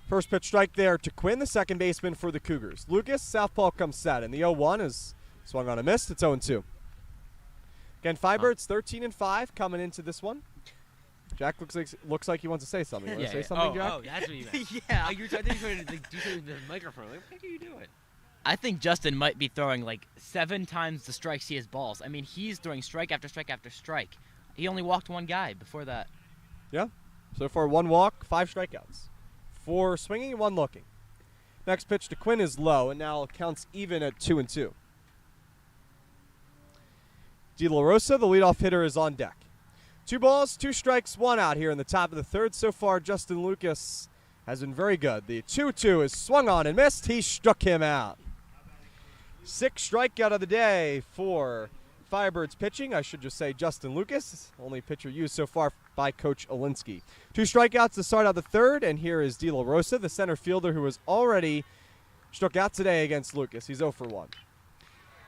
First pitch strike there to Quinn, the second baseman for the Cougars. Lucas, southpaw comes set, and the 0-1 is swung on a miss. It's 0-2. Again, Firebirds 13-5 coming into this one. Jack looks like he wants to say something. You want to say something, Jack? Oh, that's what you meant. Yeah. I think you trying to do something with the microphone. Like, what are you doing? I think Justin might be throwing like 7 times the strikes he has balls. I mean, he's throwing strike after strike after strike. He only walked 1 guy before that. Yeah. So far, 1 walk, 5 strikeouts. 4 swinging, 1 looking. Next pitch to Quinn is low, and now counts even at 2-2. De La Rosa, the leadoff hitter, is on deck. 2 balls, 2 strikes, 1 out here in the top of the third. So far, Justin Lucas has been very good. The 2-2 is swung on and missed. He struck him out. 6th strikeout of the day for Firebirds pitching. I should just say Justin Lucas, only pitcher used so far by Coach Olinsky. 2 strikeouts to start out the third, and here is De La Rosa, the center fielder who has already struck out today against Lucas. He's 0 for 1.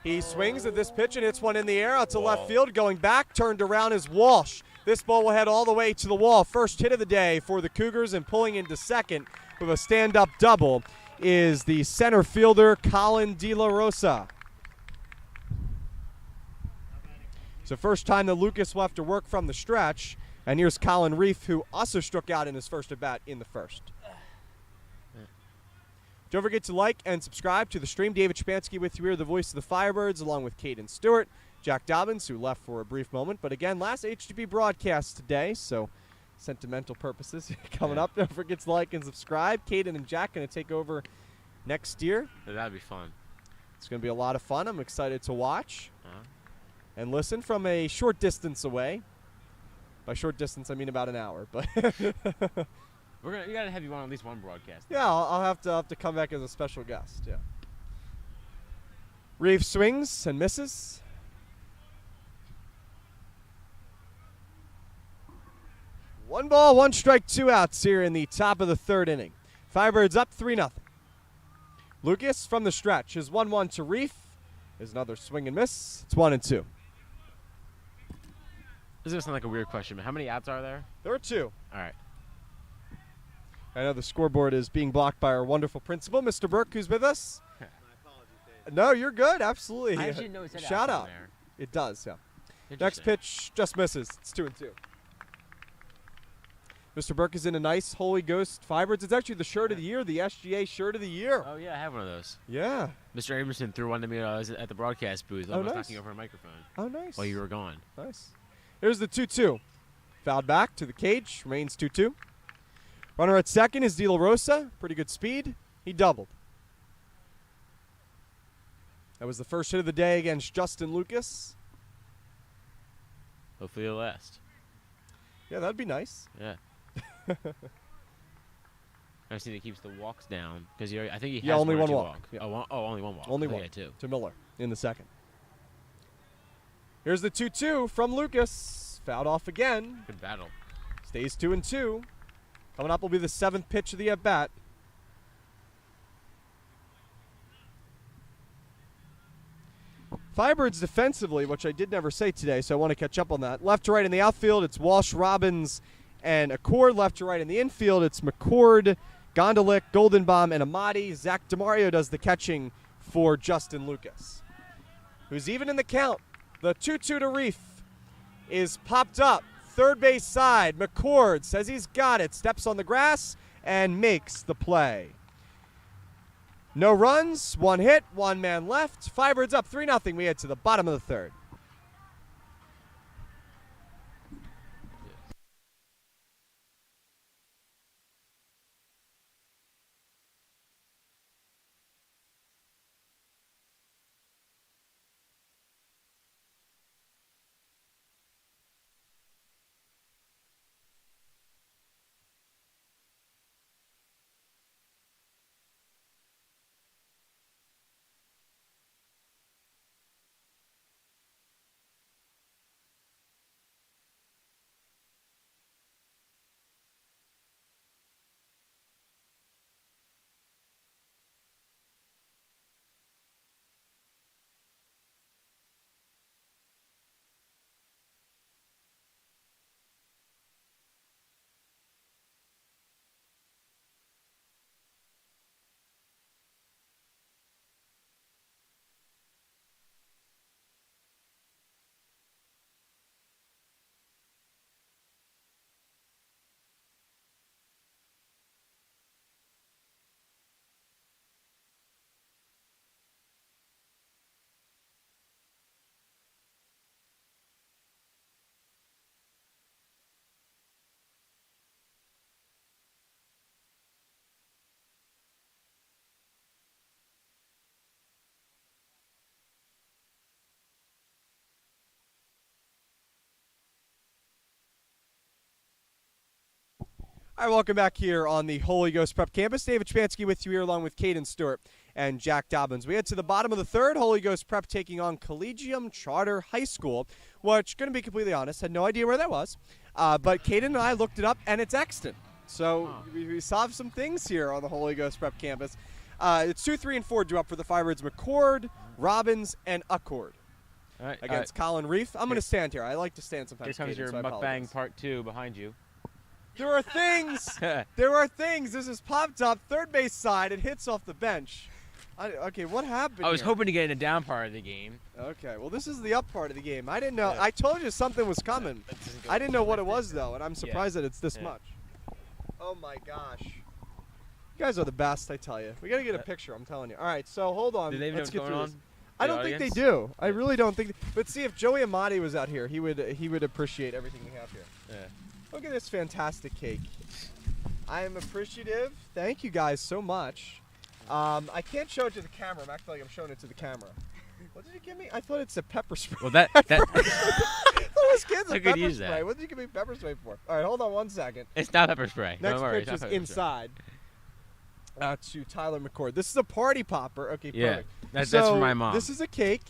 He swings at this pitch and hits one in the air out to left field. Going back, turned around is Walsh. This ball will head all the way to the wall. First hit of the day for the Cougars, and pulling into second with a stand-up double is the center fielder, Colin De La Rosa. It's the first time that Lucas will have to work from the stretch. And here's Colin Reef, who also struck out in his first at-bat in the first. Don't forget to like and subscribe to the stream. David Shapansky with you here, the voice of the Firebirds, along with Caden Stewart, Jack Dobbins, who left for a brief moment. But again, last HGP broadcast today, so sentimental purposes coming up. Don't forget to like and subscribe. Caden and Jack going to take over next year. That'd be fun. It's going to be a lot of fun. I'm excited to watch and listen from a short distance away. By short distance, I mean about an hour. But We gotta have you on at least one broadcast. yeah, I'll have to come back as a special guest. Yeah. Reeves swings and misses. One ball, 1 strike, 2 outs here in the top of the third inning. Firebirds up 3-0. Lucas from the stretch. His 1-1 to Reef is another swing and miss. It's 1-2. This is gonna sound like a weird question, but how many outs are there? There are 2. All right. I know the scoreboard is being blocked by our wonderful principal, Mr. Burke, who's with us. My apologies, Dave. No, you're good. Absolutely. I actually didn't know it said Shout outs on out. there. It does, yeah. Next Interesting. pitch just misses. It's 2-2. Mr. Burke is in a nice Holy Ghost Firebirds. It's actually the shirt of the year, the SGA shirt of the year. Oh yeah, I have one of those. Yeah. Mr. Amerson threw one to me when I was at the broadcast booth, Oh, almost nice. knocking over a microphone Oh, nice. while you were gone. Nice. Here's the 2-2. Fouled back to the cage. Remains 2-2. Runner at second is De La Rosa. Pretty good speed. He doubled. That was the first hit of the day against Justin Lucas. Hopefully it'll last. Yeah, that'd be nice. Yeah. I see that keeps the walks down because I think he has Yeah, only one or one two walk. walks. Yeah. Only one walk. Only I think one. he had 2. To Miller in the second. Here's the 2-2 from Lucas. Fouled off again. Good battle. Stays 2-2. Coming up will be the 7th pitch of the at-bat. Firebirds defensively, which I did never say today, so I want to catch up on that. Left to right in the outfield, it's Walsh, Robbins, and Accord. Left to right in the infield, it's McCord, Gondolick, Goldenbaum, and Amati. Zach DeMario does the catching for Justin Lucas, who's even in the count. The 2-2 to Reef is popped up. Third base side, McCord says he's got it, steps on the grass, and makes the play. No runs, 1 hit, 1 man left. Firebirds up 3-0. We head to the bottom of the third. All right, welcome back here on the Holy Ghost Prep Campus. David Chpansky with you here along with Caden Stewart and Jack Dobbins. We head to the bottom of the third. Holy Ghost Prep taking on Collegium Charter High School, which, going to be completely honest, had no idea where that was. But Caden and I looked it up, and it's Exton. So we saw some things here on the Holy Ghost Prep Campus. It's 2, 3, and 4 due up for the Firebirds: McCord, Robbins, and Accord. All right, Against Colin Reef. I'm going to stand here. I like to stand sometimes. Here comes Caden, your so I mukbang apologize. part 2 behind you. There are things. There are things. This is popped up. Third base side. It hits off the bench. Okay, what happened I was here? hoping to get in the down part of the game. Okay, well, this is the up part of the game. I didn't know. Yeah. I told you something was coming. That doesn't go I didn't know what it was, though, and I'm surprised that it's this Yeah. much. Oh, my gosh. You guys are the best, I tell you. We got to get a picture, I'm telling you. All right, so hold on. Do they even know Let's what's get going through on? this. I don't think they do. I really don't think. But see, if Joey Amati was out here, he would appreciate everything we have here. Yeah. Look at this fantastic cake. I am appreciative. Thank you guys so much. I can't show it to the camera. I'm acting like I'm showing it to the camera. What did you give me? I thought it's a pepper spray. Well, that Those kids I a could pepper use spray. that. What did you give me pepper spray for? All right, hold on one second. it's not pepper spray. Next Don't worry, pitch it's is not pepper spray. inside. To Tyler McCord. This is a party popper. Okay, Yeah, perfect. that's So, for my mom. This is a cake,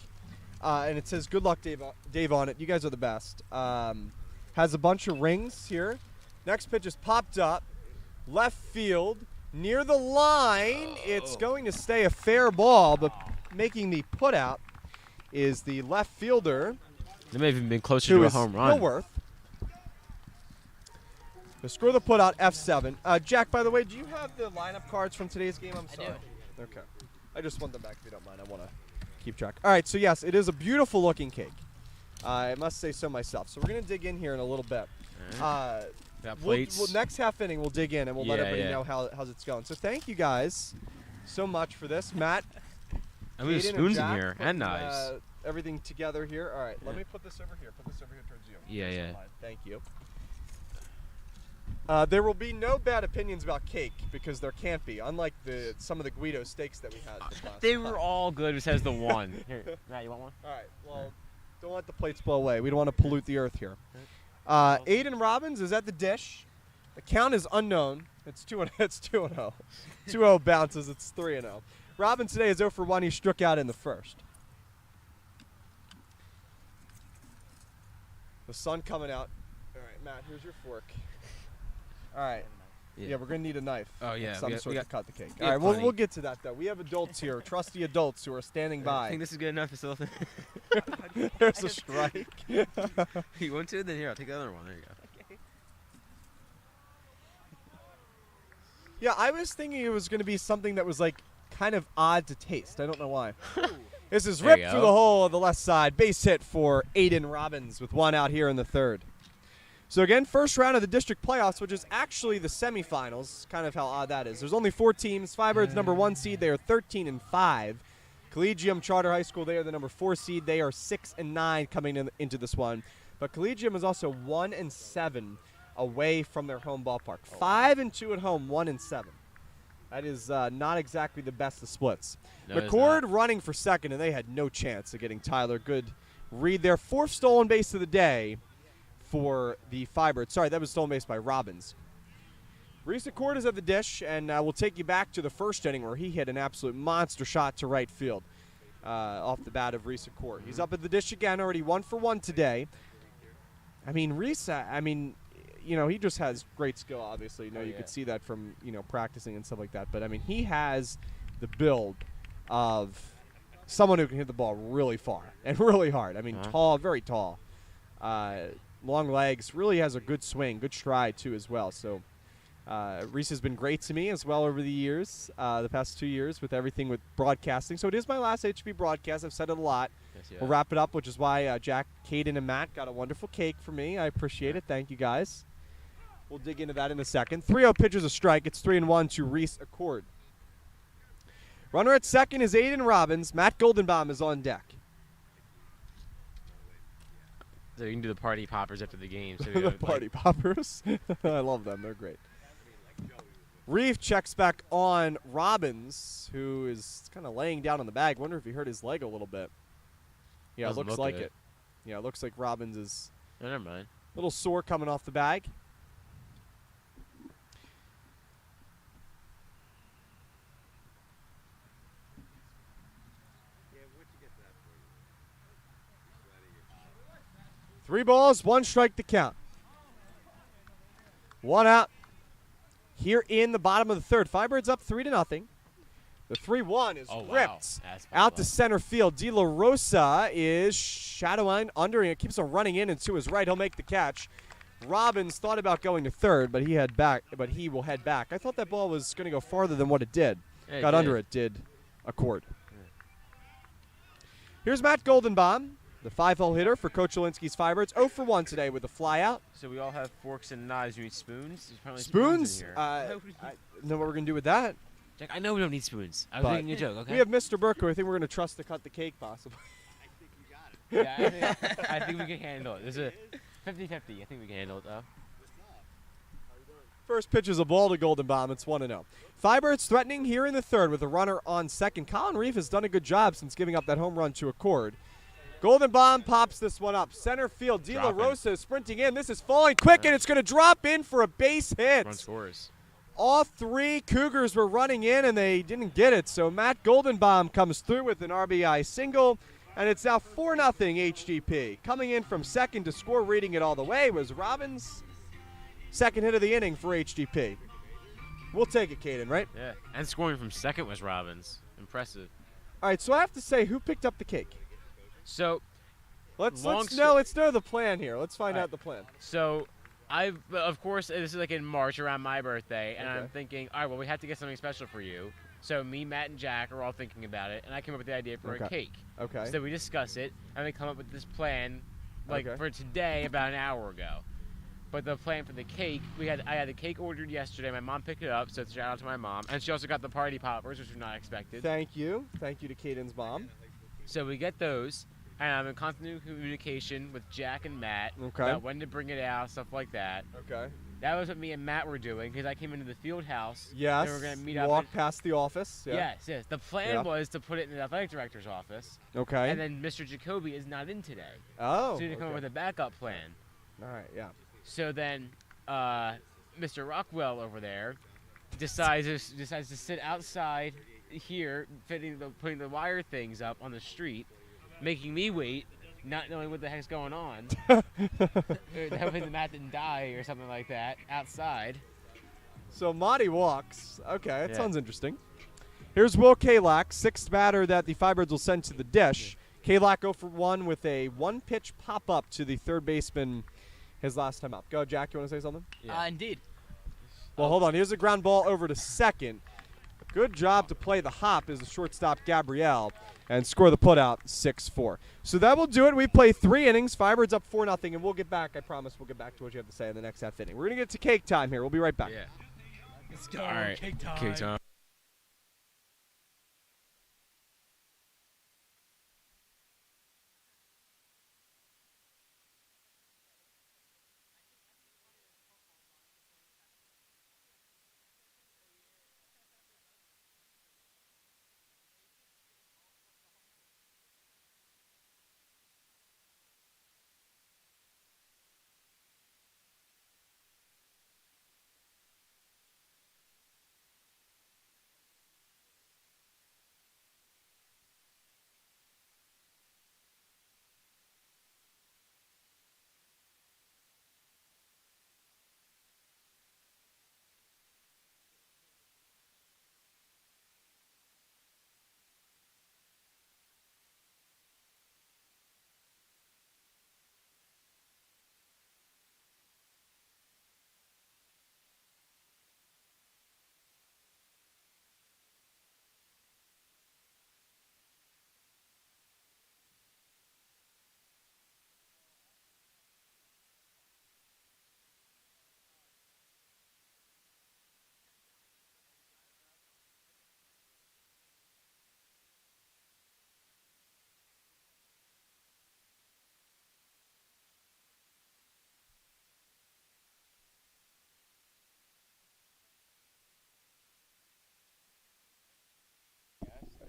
and it says "Good luck, Dave" on it. You guys are the best. Has a bunch of rings here. Next pitch is popped up, left field near the line. It's going to stay a fair ball, but making the put out is the left fielder, They may have even been closer who to a is home run. Dilworth. To score the put out, F7. Jack, by the way, do you have the lineup cards from today's game? I'm sorry. Okay. I just want them back if you don't mind. I want to keep track. All right, so yes, it is a beautiful looking cake. I must say so myself. So we're going to dig in here in a little bit. Got We'll, plates. next half inning, we'll dig in and we'll let Yeah, everybody yeah. know how's it's going. So thank you guys so much for this. Matt, and we have Caden, and spoons in Jack here putting, and knives. Everything together here. All right, let Yeah. me put this over here. Put this over here towards you. Yeah, This yeah. is mine. Thank you. There will be no bad opinions about cake because there can't be, unlike some of the Guido steaks that we had this last They time. were all good besides the one. Here, Matt, you want one? All right, well, don't let the plates blow away. We don't want to pollute the earth here. Aiden Robbins is at the dish. The count is unknown. It's 2-0. It's 2-0. 2-0 bounces. It's 3-0. Robbins today is 0 for 1. He struck out in the first. The sun coming out. All right, Matt, here's your fork. All right. Yeah, we're going to need a knife. Oh, yeah, Of some we got- sort we to cut the cake. we All have right, plenty. we'll get to that, though. We have adults here, trusty adults who are standing I by. think this is good enough. There's a strike. You want to? Then here, I'll take the other one. There you go. Yeah, I was thinking it was going to be something that was like kind of odd to taste. I don't know why. This is There ripped you through go. the hole on the left side. Base hit for Aiden Robbins with one out here in the third. So again, first round of the district playoffs, which is actually the semifinals. Kind of how odd that is. There's only 4 teams. Firebirds number 1 seed. They are 13-5. Collegium Charter High School, they are the number 4 seed. They are 6-9 coming into this one. But Collegium is also 1-7 away from their home ballpark. 5-2 at home, 1-7. That is not exactly the best of splits. No, it's McCord not. running for second, and they had no chance of getting Tyler. Good read there. 4th stolen base of the day for the Firebirds. Sorry, that was stolen base by Robbins. Reese Accord is at the dish, and we'll take you back to the first inning where he hit an absolute monster shot to right field off the bat of Reese Accord. He's up at the dish again, already 1 for 1 today. I mean, Reese, he just has great skill, obviously. You could see that from, practicing and stuff like that. But, I mean, he has the build of someone who can hit the ball really far and really hard. I mean, tall, very tall. Long legs, really has a good swing, good stride, too, as well. So, Reese has been great to me as well over the years, the past 2 years with everything with broadcasting. So, it is my last HGP broadcast. I've said it a lot. Yes, We'll wrap it up, which is why Jack, Caden, and Matt got a wonderful cake for me. I appreciate it. Thank you, guys. We'll dig into that in a second. 3-0 pitches a strike. It's 3-1 to Reese Accord. Runner at second is Aiden Robbins. Matt Goldenbaum is on deck. So you can do the party poppers after the game. So The party poppers. I love them. They're great. Reef checks back on Robbins, who is kind of laying down on the bag. Wonder if he hurt his leg a little bit. Yeah, it Doesn't looks look like good. it. Yeah, it looks like Robbins is Oh, never mind. a little sore coming off the bag. 3 balls, 1 strike to count. 1 out here in the bottom of the 3rd. Firebirds up 3-0. The 3-1 is ripped out to center field. De La Rosa is shadowing under him. It keeps on running in and to his right. He'll make the catch. Robbins thought about going to 3rd, but he will head back. I thought that ball was going to go farther than what it did. Yeah, Got under it, did accord. Here's Matt Goldenbaum, the 5-hole hitter for Coach Olinsky's Firebirds. 0 for 1 today with a fly out. So we all have forks and knives. You need spoons? There's probably Spoons? in here. I know what we're going to do with that. Jack, I know we don't need spoons. I was But making a joke, okay? We have Mr. Burke, who I think we're going to trust to cut the cake, possibly. Yeah, I think we can handle it. There's a 50-50. I think we can handle it, though. First pitch is a ball to Goldenbaum. It's 1-0. Firebirds threatening here in the 3rd with a runner on 2nd. Colin Reef has done a good job since giving up that home run to Accord. Goldenbaum pops this one up. Center field. De La Rosa is sprinting in. This is falling quick, and it's going to drop in for a base hit. Run scores. All 3 Cougars were running in, and they didn't get it. So Matt Goldenbaum comes through with an RBI single, and it's now 4-0 HGP. Coming in from 2nd to score, reading it all the way, was Robbins. 2nd hit of the inning for HGP. We'll take it, Caden, right? Yeah, and scoring from 2nd was Robbins. Impressive. All right, so I have to say, who picked up the cake? So Let's know the plan here. Let's find out the plan. So of course, this is like in March around my birthday, and I'm thinking, all right, well, we have to get something special for you. So me, Matt, and Jack are all thinking about it, and I came up with the idea for a cake. Okay. So we discuss it, and we come up with this plan, for today about an hour ago. But the plan for the cake, I had the cake ordered yesterday. My mom picked it up, so shout out to my mom. And she also got the party poppers, which were not expected. Thank you. Thank you to Caden's mom. So we get those, and I'm in constant communication with Jack and Matt about when to bring it out, stuff like that. Okay. That was what me and Matt were doing, because I came into the field house. Yes. And we were going to meet up. Walk past the office. Yeah. Yes. The plan was to put it in the athletic director's office. Okay. And then Mr. Jacoby is not in today. Oh. So we need to come up with a backup plan. All right, yeah. So then Mr. Rockwell over there decides to sit outside here, putting the wire things up on the street, making me wait, not knowing what the heck's going on. Hoping the mat didn't die or something like that outside. So Monty walks. Okay, that sounds interesting. Here's Will Kalak, 6th batter that the Firebirds will send to the dish. Kalak 0 for 1 with a 1-pitch pop-up to the 3rd baseman his last time up. Go, Jack, you want to say something? Yeah. Indeed. Well, hold on. Here's a ground ball over to 2nd. Good job to play the hop as the shortstop, Gabrielle, and score the putout 6-4. So that will do it. We play 3 innings. Firebirds up 4-0, and we'll get back. I promise we'll get back to what you have to say in the next half inning. We're going to get to cake time here. We'll be right back. Yeah. Let's go. All right. Cake time. Cake time.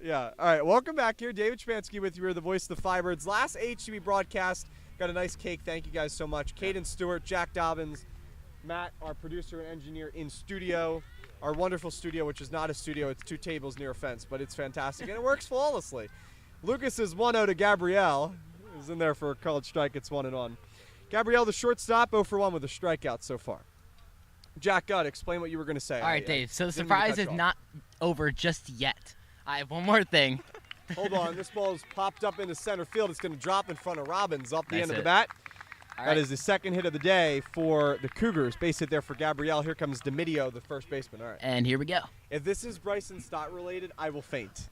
Yeah. All right. Welcome back here. David Shpansky with you. We're the voice of the Firebirds. Last HGB broadcast. Got a nice cake. Thank you guys so much. Caden Stewart, Jack Dobbins, Matt, our producer and engineer in studio. Our wonderful studio, which is not a studio. It's 2 tables near a fence, but it's fantastic. And it works flawlessly. Lucas is 1-0 to Gabrielle. He's in there for a called strike. It's 1-1. Gabrielle, the shortstop, 0 for 1 with a strikeout so far. Jack, go ahead, explain what you were going to say. All right, Dave. So the didn't mean to surprise cut is you off. not over just yet. I have one more thing. Hold on. This ball's popped up into center field. It's going to drop in front of Robbins off the That's end of the it. bat. All That right. is the second hit of the day for the Cougars. Base hit there for Gabrielle. Here comes Domidio, the first baseman. All right. And here we go. If this is Bryson Stott related, I will faint.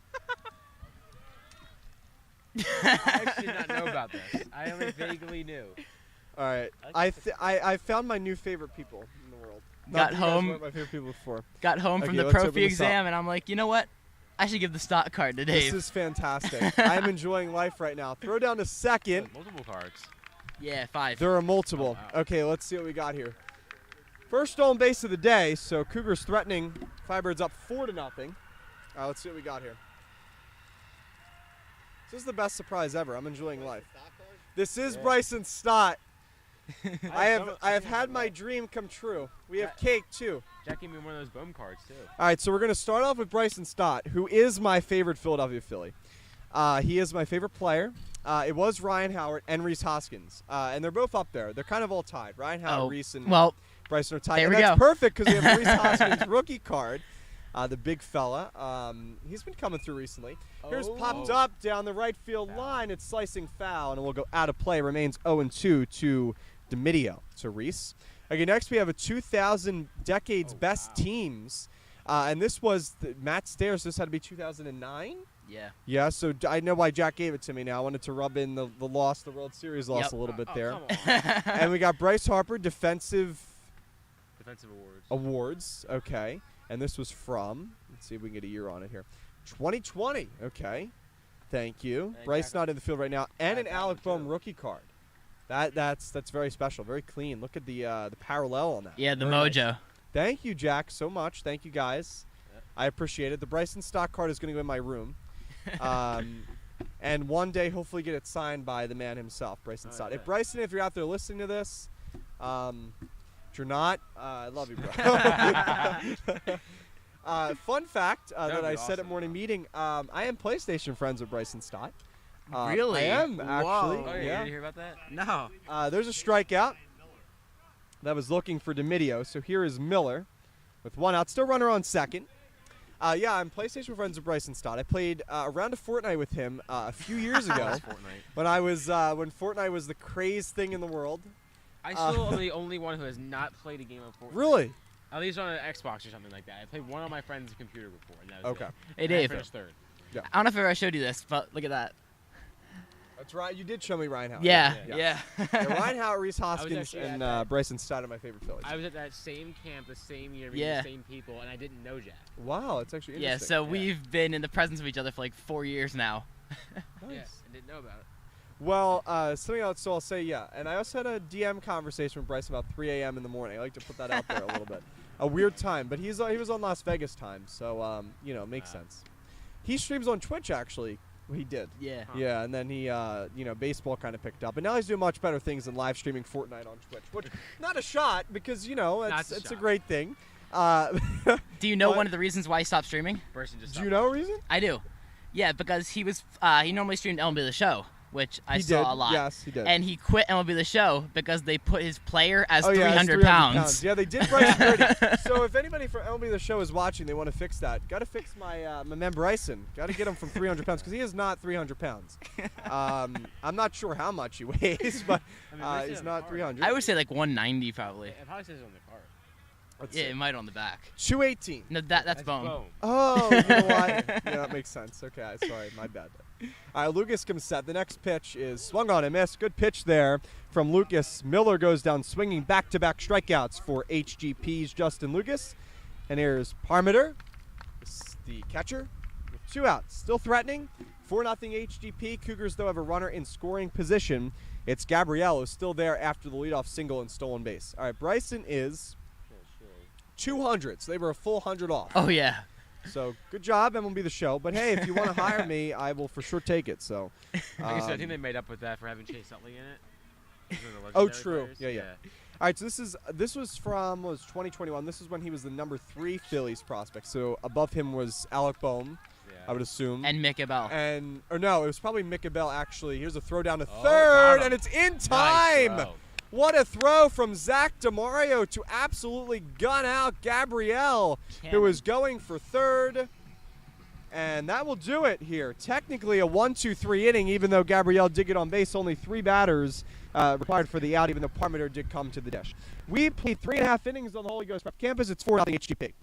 I actually did not know about this. I only vaguely knew. All right. I found my new favorite people in the world. Not Got that you guys home. weren't my favorite people before. Got home from Okay, the let's open Profi this up. exam, and I'm like, you know what? I should give the stock card to This Dave. is fantastic. I'm enjoying life right now. Throw down to second. Multiple cards. Yeah, 5. There are multiple. Oh, wow. Okay, let's see what we got here. First stolen base of the day. So Cougars threatening. Firebirds up 4-0. Let's see what we got here. This is the best surprise ever. I'm enjoying life. This is Bryson Stott. I have had my dream come true. We have cake too. Jack gave me one of those Bohm cards too. All right, so we're going to start off with Bryson Stott, who is my favorite Philadelphia Philly. He is my favorite player. It was Ryan Howard and Rhys Hoskins, and they're both up there. They're kind of all tied. Ryan Howard, Rhys, and well, Bryson are tied. there And we that's go. perfect because we have Rhys Hoskins rookie card, the big fella. He's been coming through recently. Here's popped up down the right field line. It's slicing foul, and it will go out of play. Remains 0-2 to Domidio, to Rhys. Okay, next we have a 2000 Decades Best Teams. And this was Matt Stairs. This had to be 2009? yeah. Yeah, so I know why Jack gave it to me now. I wanted to rub in the loss, the World Series loss Yep. a little bit Oh, there. come on. And we got Bryce Harper, Defensive Defensive awards. Awards. Okay. And this was from, let's see if we can get a year on it here, 2020. Okay. Thank you. Hey, Bryce Jack. not in the field right now. And an I got Alec one, Bohm too. rookie card. That's very special, very clean. Look at the parallel on that. Yeah, the Very nice. mojo. Thank you, Jack, so much. Thank you, guys. Yep. I appreciate it. The Bryson Stock card is going to go in my room. And one day, hopefully, get it signed by the man himself, Bryson Oh, Stott. yeah. If Bryson, if you're out there listening to this, if you're not, I love you, bro. Fun fact That would that I be said at awesome, morning though. meeting, I am PlayStation friends with Bryson Stott. Really? I am, Whoa. actually. Oh, yeah. Yeah. Did you hear about that? No. There's a strikeout that was looking for Domidio. So here is Miller with one out. Still runner on second. Yeah, I'm PlayStation friends with Bryson Stott. I played a round of Fortnite with him a few years ago That's Fortnite. when I was when Fortnite was the craziest thing in the world. I still am the only one who has not played a game of Fortnite. Really? At least on an Xbox or something like that. I played one on my friend's computer before, and that was Okay. it. Hey, And I Dave. finished third. I don't know if I ever showed you this, but look at that. That's right. You did show me Ryan Howard. Yeah, Yeah. yeah. Yeah, Ryan Howard, Rhys Hoskins, actually at and that- Bryson Stott are my favorite Phillies. I was at that same camp the same year, meeting Yeah. the same people, and I didn't know Jack. Wow, it's actually Yeah, interesting. so we've been in the presence of each other for like 4 years now. Nice. Yeah, I didn't know about it. Well, something else, so I'll say yeah. And I also had a DM conversation with Bryce about 3 a.m. in the morning. I like to put that out there a little bit. A weird time, but he was on Las Vegas time, so it makes sense. He streams on Twitch actually. He did. Yeah. Huh. Yeah, and then he, baseball kind of picked up, and now he's doing much better things than live streaming Fortnite on Twitch. Which, not a shot because Not a it's a shot. great thing. Do you know What? one of the reasons why he stopped streaming? Bryson just Do you know a reason? I do. Yeah, because he was he normally streamed MLB The Show, which I He saw did. a lot. Yes, he did. And he quit MLB The Show because they put his player as Oh, yeah, it's 300 pounds. Yeah, they did Bryson dirty. So if anybody from MLB The Show is watching, they want to fix that. Got to fix my man Bryson. Got to get him from 300 pounds because he is not 300 pounds. I'm not sure how much he weighs, but I mean, Bryson he's on the not card. 300. I would say like 190 probably. It probably says it on the card. Let's Yeah, see. it might on the back. 218. No, that's bone. Bohm. Oh, you know why? Yeah, that makes sense. Okay, sorry, my bad. All right, Lucas comes set. The next pitch is swung on and missed. Good pitch there from Lucas. Miller goes down swinging, back-to-back strikeouts for HGP's Justin Lucas. And here's Parmeter, the catcher, with 2 outs. Still threatening. 4-0 HGP. Cougars, though, have a runner in scoring position. It's Gabriello still there after the leadoff single and stolen base. All right, Bryson is 200, so they were a full 100 off. Oh yeah. So good job, MLB The Show. But hey, if you want to hire me, I will for sure take it. So. Like I said, I think they made up with that for having Chase Utley in it. Those are the Oh, legendary true. players. Yeah, yeah. All right, so this was from 2021. This is when he was the number 3 Phillies prospect. So above him was Alec Bohm, Yeah. I would assume. And Mick Abel. Or no, it was probably Mick Abel actually. Here's a throw down to Oh, third, got him. and it's in Nice time. throw. What a throw from Zach DeMario to absolutely gun out Gabrielle, who was going for third. And that will do it here. Technically a 1-2-3 inning, even though Gabrielle did get on base. Only 3 batters required for the out, even though Parmenter did come to the dish. We played 3.5 innings on the Holy Ghost Prep campus. It's 4-0 HGP.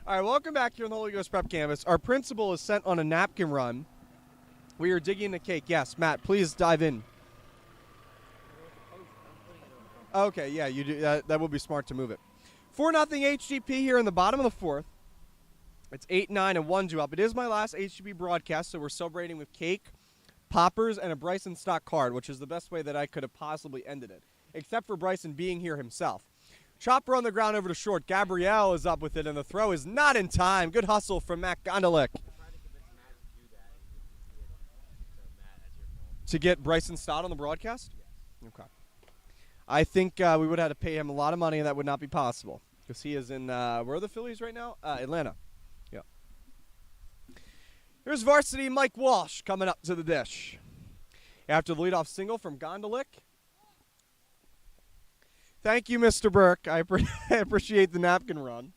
All right, welcome back here on the Holy Ghost Prep Campus. Our principal is sent on a napkin run. We are digging the cake. Yes, Matt, please dive in. Okay, yeah, you do. That would be smart to move it. 4-0 HGP here in the bottom of the fourth. It's 8-9 and 1 due up. It is my last HGP broadcast, so we're celebrating with cake, poppers, and a Bryson stock card, which is the best way that I could have possibly ended it, except for Bryson being here himself. Chopper on the ground over to short. Gabrielle is up with it, and the throw is not in time. Good hustle from Matt Gondalik to get Bryson Stott on the broadcast? Yes. Okay. I think we would have had to pay him a lot of money, and that would not be possible because he is in, where are the Phillies right now? Atlanta. Yeah. Here's varsity Mike Walsh coming up to the dish. After the leadoff single from Gondalik. Thank you, Mr. Burke. I appreciate the napkin run.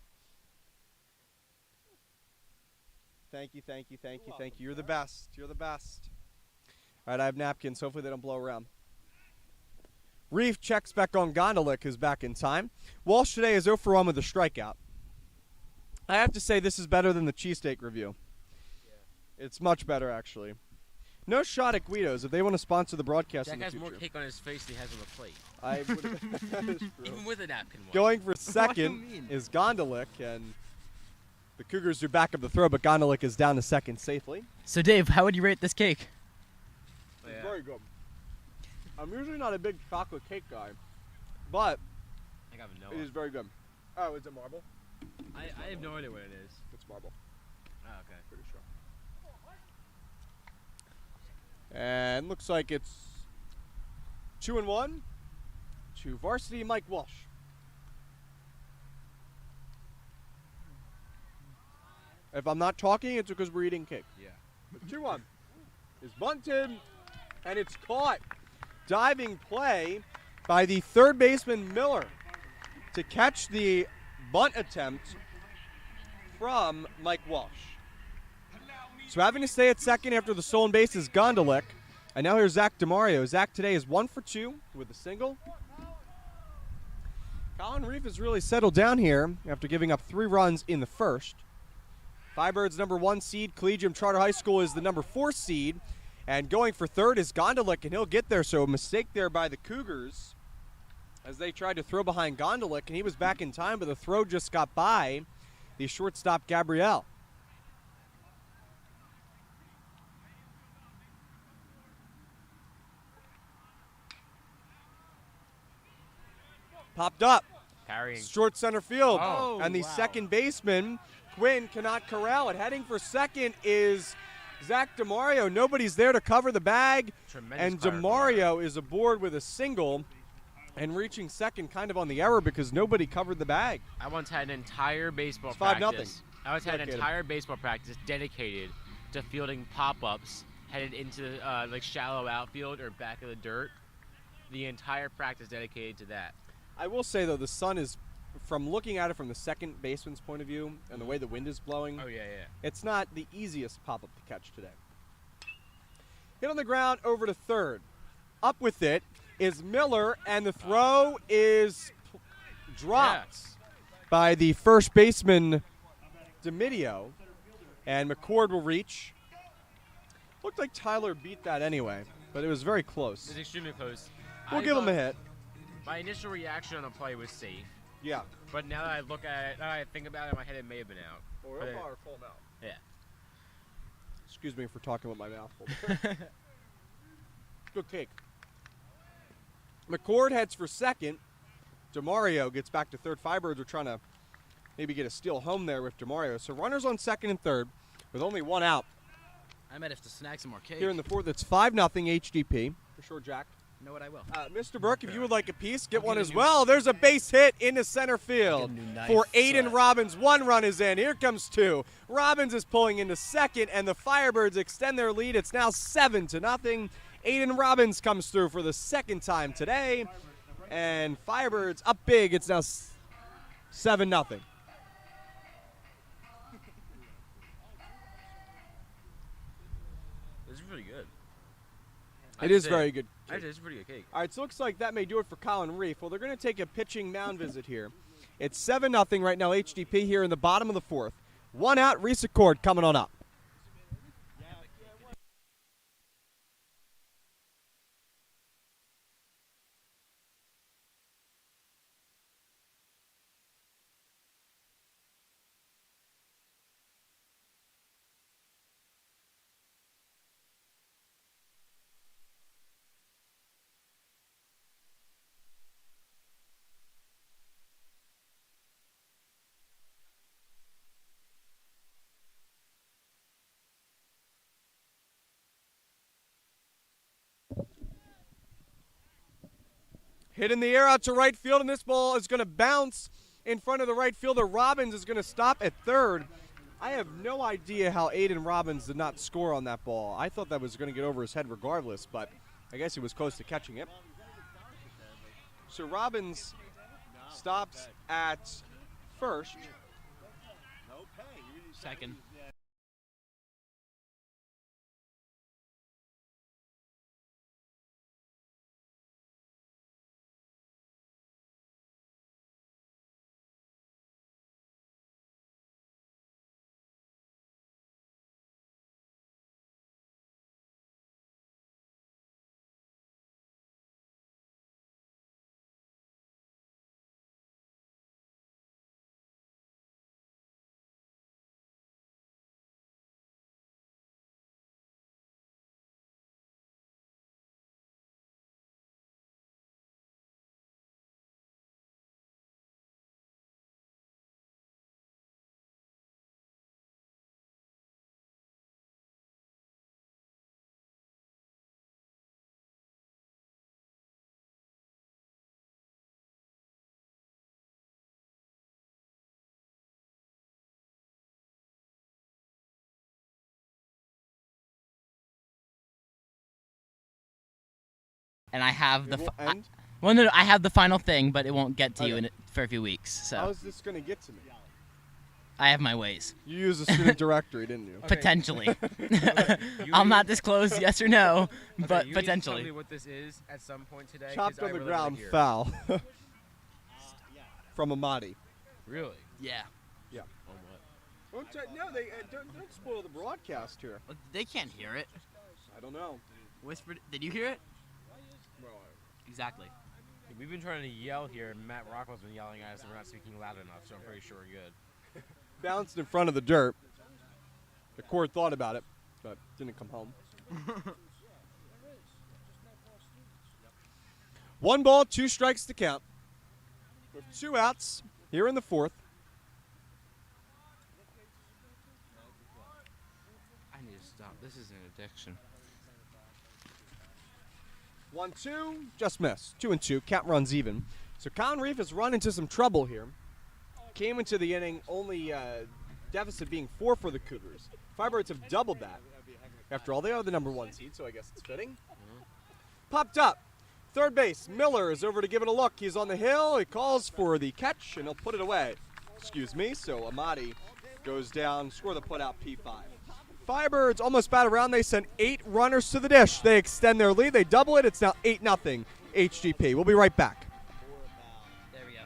Thank you, thank you, thank you, thank you. You're the best. You're the best. All right, I have napkins. Hopefully they don't blow around. Reef checks back on Gondalik, who's back in time. Walsh today is 0 for 1 with a strikeout. I have to say this is better than the cheesesteak review. Yeah. It's much better, actually. No shot at Guido's if they want to sponsor the broadcast in the future. Jack has more cake on his face than he has on the plate. I would Even with a napkin. Going for second is Gondalik, and the Cougars do back up the throw, but Gondalik is down to second safely. So, Dave, how would you rate this cake? It's very good. I'm usually not a big chocolate cake guy, but it is very good. Oh, is it marble? I have no idea what it is. It's marble. Oh, okay. Pretty sure. And looks like it's 2-1 to varsity Mike Walsh. If I'm not talking, it's because we're eating cake. Yeah. But 2-1 is bunted, and it's caught. Diving play by the third baseman Miller to catch the bunt attempt from Mike Walsh. So having to stay at second after the stolen base is Gondalik. And now here's Zach DeMario. Zach today is 1 for 2 with a single. Colin Reef has really settled down here after giving up 3 runs in the first. Firebirds number 1 seed. Collegium Charter High School is the number 4 seed. And going for third is Gondalik, and he'll get there. So a mistake there by the Cougars as they tried to throw behind Gondalik, and he was back in time, but the throw just got by the shortstop Gabrielle. Popped up. Carrying. Short center field. Oh, and the wow. second baseman, Quinn, cannot corral it. Heading for second is Zach DeMario. Nobody's there to cover the bag. Tremendous And clarity. DeMario is aboard with a single and reaching second kind of on the error because nobody covered the bag. I once had an entire baseball It's 5-0. practice. I once had an Dedicated. entire baseball practice dedicated to fielding pop-ups headed into like shallow outfield or back of the dirt. The entire practice dedicated to that. I will say, though, the sun is, from looking at it from the second baseman's point of view and the way the wind is blowing, Oh yeah. it's not the easiest pop-up to catch today. Hit on the ground over to third. Up with it is Miller, and the throw is dropped by the first baseman, Domidio, and McCord will reach. Looked like Tyler beat that anyway, but it was very close. It's extremely close. We'll I give him a thought- hit. My initial reaction on the play was safe, Yeah. but now that I look at it, now that I think about it in my head, it may have been out. But it- full out. Yeah. Excuse me for talking with my mouth full. Good take. McCord heads for second. DeMario gets back to third. Firebirds are trying to maybe get a steal home there with DeMario. So runners on second and third with only one out. I might have to snag some more cake. Here in the fourth, it's 5-0 HGP. For sure, Jack. Know what I will. Mr. Burke, if you would like a piece, get I'll one get a as new- well. There's a base hit into center field Get a new knife, for Aiden so- Robbins. One run is in. Here comes two. Robbins is pulling into second, and the Firebirds extend their lead. It's now 7-0. Aiden Robbins comes through for the second time today, and Firebirds up big. It's now 7-0. This is pretty good. It is very good. Actually, it's a pretty good cake. All right, so it looks like that may do it for Colin Reef. Well, they're going to take a pitching mound visit here. It's 7-0 right now, HGP here in the bottom of the fourth. One out, Reese Accord coming on up. Hit in the air out to right field, and this ball is going to bounce in front of the right fielder. Robbins is going to stop at third. I have no idea how Aiden Robbins did not score on that ball. I thought that was going to get over his head regardless, but I guess he was close to catching it. So Robbins stops at first. Second. And I have the. It will end. Well, no, I have the final thing, but it won't get to you Okay. for a few weeks. So How is this going to get to me? I have my ways. You used a student directory, didn't you? Potentially. You I'll need- not disclose yes or no, Okay, but you need to tell potentially. me what this is at some point today. 'cause Chopped I on the really ground, wanna hear it. foul. From Amadi. Really? Yeah. Yeah. On what? No, they don't spoil the broadcast here. Well, they can't hear it. I don't know. Whispered. Did you hear it? Exactly. Hey, we've been trying to yell here, and Matt Rockwell's been yelling at us, and we're not speaking loud enough, so I'm pretty sure we're good. Bounced in front of the dirt. The court thought about it, but didn't come home. 1 ball, 2 strikes to count. With 2 outs here in the 4th. I need to stop. This is an addiction. 1-2, just missed. 2-2, count runs even. So Conreef has run into some trouble here. Came into the inning, only deficit being 4 for the Cougars. Firebirds have doubled that. After all, they are the #1 seed, so I guess it's fitting. Popped up. Third base, Miller is over to give it a look. He's on the hill. He calls for the catch, and he'll put it away. Excuse me. So Amati goes down, score the putout P5. Firebirds almost bat around. They send 8 runners to the dish. They extend their lead. They double it. It's now 8-0 HGP. We'll be right back. There we go.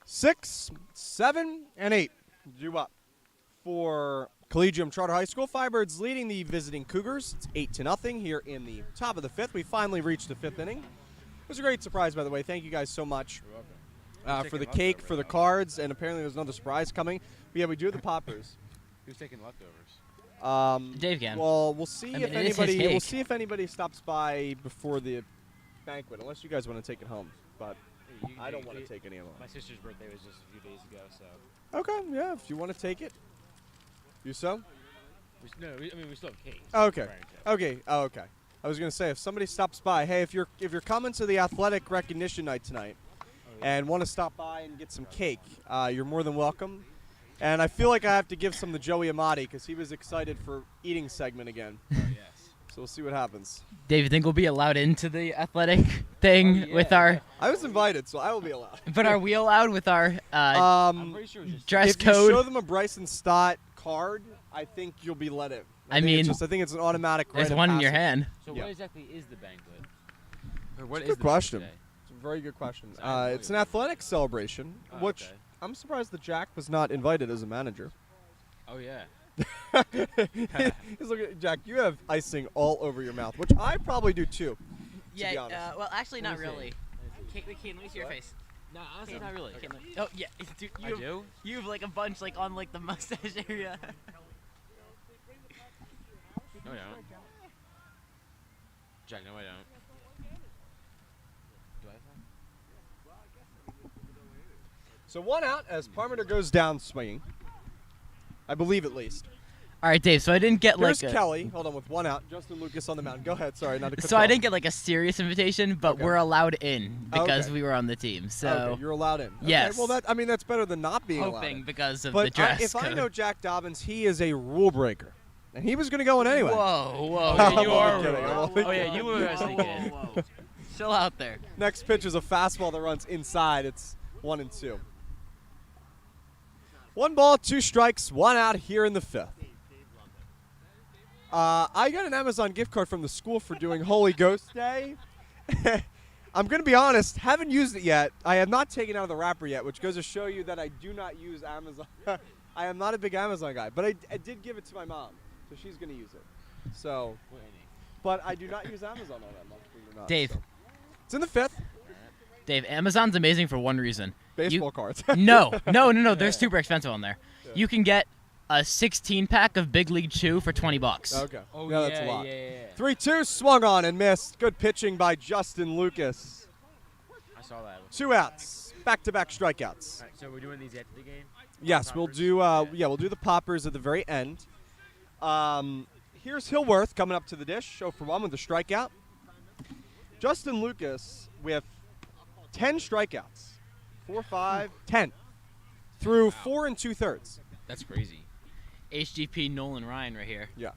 6, 7, and 8 due up for Collegium Charter High School. Firebirds leading the visiting Cougars. It's 8-0 here in the top of the 5th. We finally reached the 5th inning. It was a great surprise, by the way. Thank you guys so much for the cake, for the cards, and apparently there's another surprise coming. But yeah, we do have the poppers. Who's taking leftovers? Dave can. Well, we'll see I if mean, it is his anybody. We'll cake. see if anybody stops by before the banquet, unless you guys want to take it home. But I don't want to take any of them. My sister's birthday was just a few days ago, so. Okay, yeah, if you want to take it, you so. We still have cake. Okay. Okay. Oh, okay. I was gonna say, if somebody stops by, hey, if you're coming to the athletic recognition night tonight, and want to stop by and get some cake, you're more than welcome. And I feel like I have to give some to Joey Amati because he was excited for eating segment again. Yes. So we'll see what happens. Dave, you think we'll be allowed into the athletic thing with our? I was invited, so I will be allowed. But are we allowed with our I'm pretty sure it was just. dress if code? you show them a Bryson Stott card, I think you'll be let in. I mean, I think it's an automatic. There's rite of one in your passage. hand. So Yeah. what exactly is the banquet? Or what It's a is good question. today? It's a very good question. It's not It's an athletic celebration, Oh, which okay. I'm surprised that Jack was not invited as a manager. Oh yeah. He's looking, Jack, you have icing all over your mouth, which I probably do too. be Yeah. honest. Well, actually, Let not me see. really. Kane, let me see your face. No, honestly, not really. Kane, oh yeah, dude, I do? You have like a bunch like on like the mustache area. No, I don't. Jack, no, I don't. Do I have that? So 1 out as Parmenter goes down swinging. I believe at least. All right, Dave. So I didn't get Here's like a, Kelly. Hold on, with 1 out. Justin Lucas on the mound. Go ahead. Sorry, not to cut so you I off. didn't get like a serious invitation, but Okay. we're allowed in because Okay. we were on the team. So Okay, you're allowed in. Okay, Yes. well, that's better than not being allowed hoping in. because of But the dress if code. I know Jack Dobbins, he is a rule breaker, and he was going to go in anyway. Whoa, whoa. I'm you only are kidding, I'm wrong. only Oh, yeah, kidding. you were actually kidding. Whoa. Chill out there. Next pitch is a fastball that runs inside. It's 1-2. 1 ball, 2 strikes, 1 out here in the 5th. I got an Amazon gift card from the school for doing Holy Ghost Day. I'm going to be honest, haven't used it yet. I have not taken out of the wrapper yet, which goes to show you that I do not use Amazon. I am not a big Amazon guy, but I did give it to my mom, so she's going to use it. So, but I do not use Amazon all that much, believe it or not. Dave. So. It's in the 5th. Dave, Amazon's amazing for one reason. Baseball cards. No. They're super expensive on there. Yeah. You can get a 16-pack of Big League Chew for $20. Okay. Oh, yeah, yeah, that's a lot. yeah. 3-2, swung on and missed. Good pitching by Justin Lucas. I saw that. 2 outs. Back-to-back strikeouts. All right, so we're doing these after the game? Yes, we'll do. We'll do the poppers at the very end. Here's Hillworth coming up to the dish. 0 for 1 with a strikeout. Justin Lucas with 10 strikeouts. 4, 5, 10. Through 4 2/3. That's crazy. HGP Nolan Ryan right here. Yeah.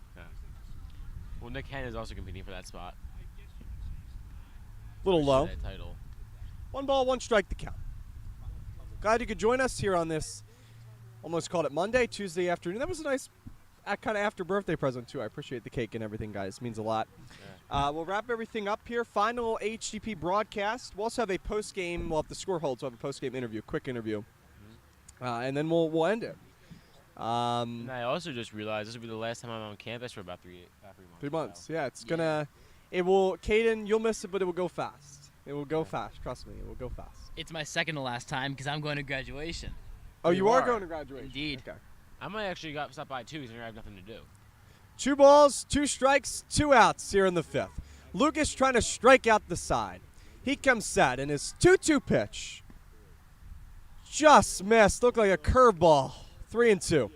Well, Nick Hen is also competing for that spot. Little low. That title. 1 ball, 1 strike to count. Glad you could join us here on this, almost called it Monday, Tuesday afternoon. That was a nice kind of after birthday present, too. I appreciate the cake and everything, guys. It means a lot. Yeah. We'll wrap everything up here. Final HGP broadcast. We'll also have a post-game, well, if the score holds, we'll have a post-game interview, quick interview. And then we'll end it. And I also just realized this will be the last time I'm on campus for about 3 months. 3 months. Yeah, it's going to, it will, Caden, you'll miss it, but it will go fast. It will go fast. Trust me, it will go fast. It's my second to last time because I'm going to graduation. Oh, you are are? going to graduation? Indeed. Okay. I might actually stop by too because I have nothing to do. 2 balls, 2 strikes, 2 outs here in the 5th. Lucas trying to strike out the side. He comes set, and his 2-2 pitch just missed. Looked like a curveball. 3-2.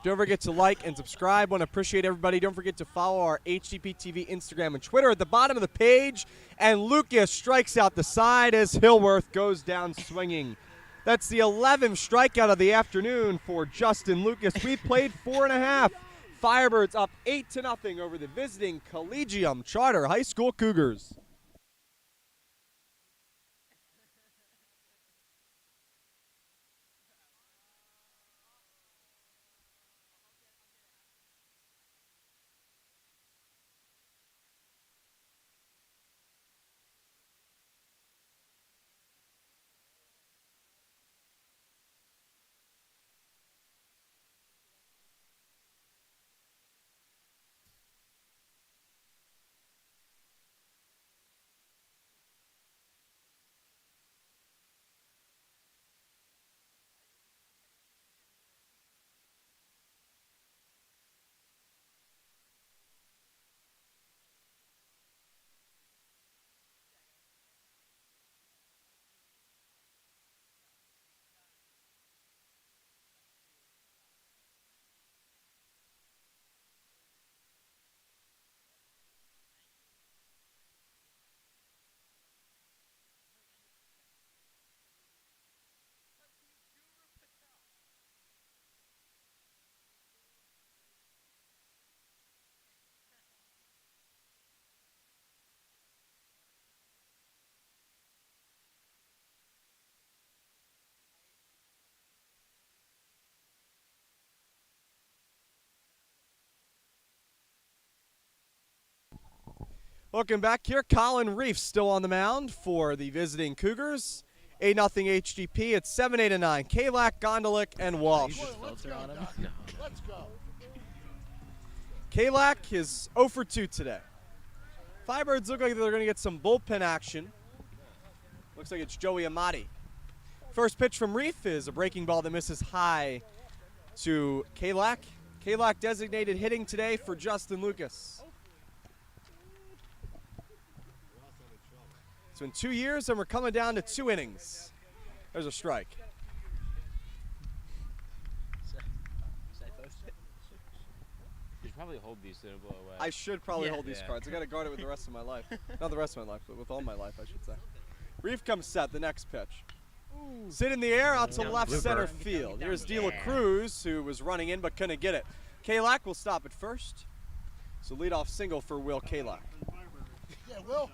Don't forget to like and subscribe. Want to appreciate everybody. Don't forget to follow our HGP TV Instagram and Twitter at the bottom of the page. And Lucas strikes out the side as Hillworth goes down swinging. That's the 11th strikeout of the afternoon for Justin Lucas. We played 4.5. Firebirds up 8-0 over the visiting Collegium Charter High School Cougars. Welcome back here. Colin Reef still on the mound for the visiting Cougars. 8-0 HGP. It's 7-8-9. Kalak, Gondalik, and Walsh. Kalak is 0 for 2 today. Firebirds look like they're going to get some bullpen action. Looks like it's Joey Amati. First pitch from Reef is a breaking ball that misses high to Kalak. Kalak designated hitting today for Justin Lucas. It's been 2 years, and we're coming down to 2 innings. There's a strike. You should probably hold these so they don't blow away. I should probably Yeah. hold these cards. I got to guard it with the rest of my life. Not the rest of my life, but with all my life, I should say. Reef comes set, the next pitch. Sit in the air out to left center field. Here's De La Cruz, who was running in but couldn't get it. Kalak will stop at first. So leadoff single for Will Kalak. Yeah, Will.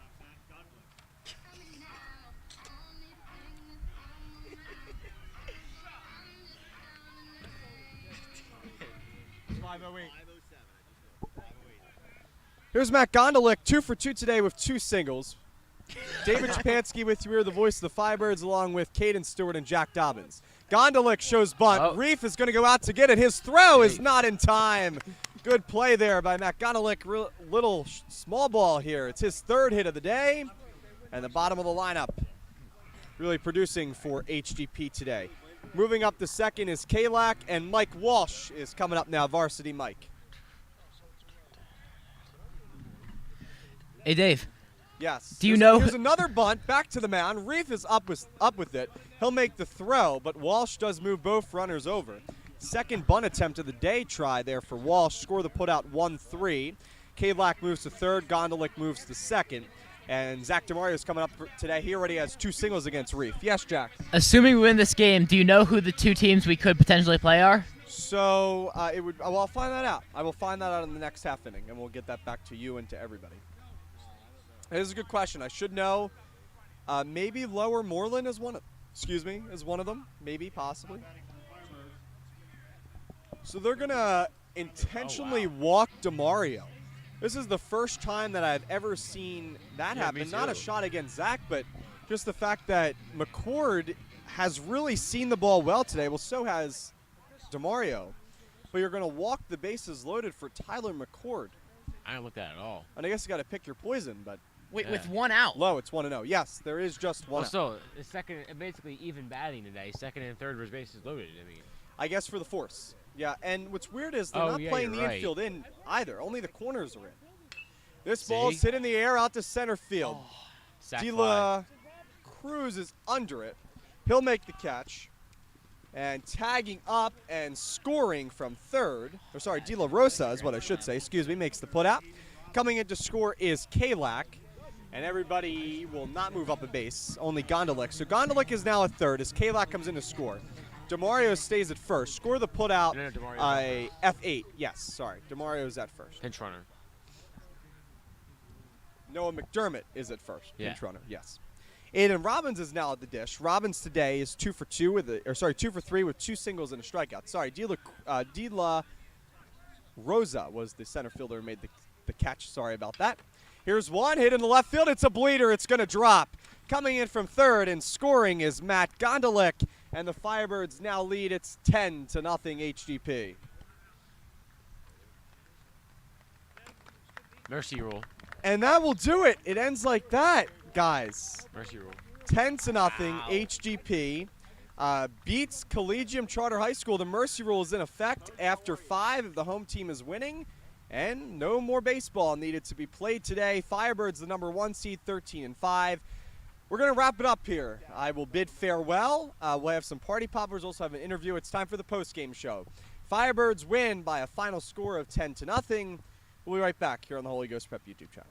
Here's Matt Gondalik, 2 for 2 today with 2 singles. David Chapansky with you here, the voice of the Firebirds, along with Caden Stewart and Jack Dobbins. Gondalik shows bunt. Oh. Reef is going to go out to get it. His throw is not in time. Good play there by Matt Gonalik. Little small ball here. It's his third hit of the day. And the bottom of the lineup really producing for HGP today. Moving up to second is Kalak, and Mike Walsh is coming up now, varsity Mike. Hey, Dave. Yes. Do you know? Here's another bunt back to the mound. Reef is up with it. He'll make the throw, but Walsh does move both runners over. Second bunt attempt of the day try there for Walsh. Score the putout 1-3. Kalak moves to third. Gondalik moves to second. And Zach DeMario is coming up today. He already has 2 singles against Reef. Yes, Jack? Assuming we win this game, do you know who the 2 teams we could potentially play are? So well, I'll find that out. I will find that out in the next half inning, and we'll get that back to you and to everybody. It is a good question. I should know. Maybe Lower Moreland is one of them. Maybe, possibly. So they're going to intentionally walk DeMario. This is the first time that I've ever seen that happen. Not a shot against Zach, but just the fact that McCord has really seen the ball well today. Well, so has DeMario. But you're going to walk the bases loaded for Tyler McCord. I don't look at that at all. And I guess you got to pick your poison, but Wait, with 1 out. low, it's 1-0. Yes, there is just one. Well, still, the second, basically even batting today. Second and third were bases loaded. I mean, I guess for the force. Yeah, and what's weird is they're Oh, not yeah, playing the you're right. infield in either. Only the corners are in. This See? ball's hit in the air out to center field. sack fly. De La Cruz is under it. He'll make the catch. And tagging up and scoring from third, De La Rosa is what I should say, makes the putout. Coming in to score is Kalak. And everybody will not move up a base, only Gondalik. So Gondalik is now at third as Kalak comes in to score. DeMario stays at first. Score the putout, No, DeMario's F8. Yes, sorry. DeMario's at first. pinch runner. Noah McDermott is at first. Yeah. Pinch runner, yes. Aiden Robbins is now at the dish. Robbins today is 2 for 3 with 2 singles and a strikeout. Sorry, De La Rosa was the center fielder who made the catch. Sorry about that. Here's one hit in the left field. It's a bleeder. It's going to drop. Coming in from third and scoring is Matt Gondalik, and the Firebirds now lead. It's 10-0 HGP. Mercy rule. And that will do it. It ends like that, guys. Mercy rule. 10-0 HGP beats Collegium Charter High School. The mercy rule is in effect after 5 if the home team is winning, and no more baseball needed to be played today. Firebirds the number 1 seed, 13-5. We're going to wrap it up here. I will bid farewell. We'll have some party poppers, also have an interview. It's time for the post-game show. Firebirds win by a final score of 10-0. We'll be right back here on the Holy Ghost Prep YouTube channel.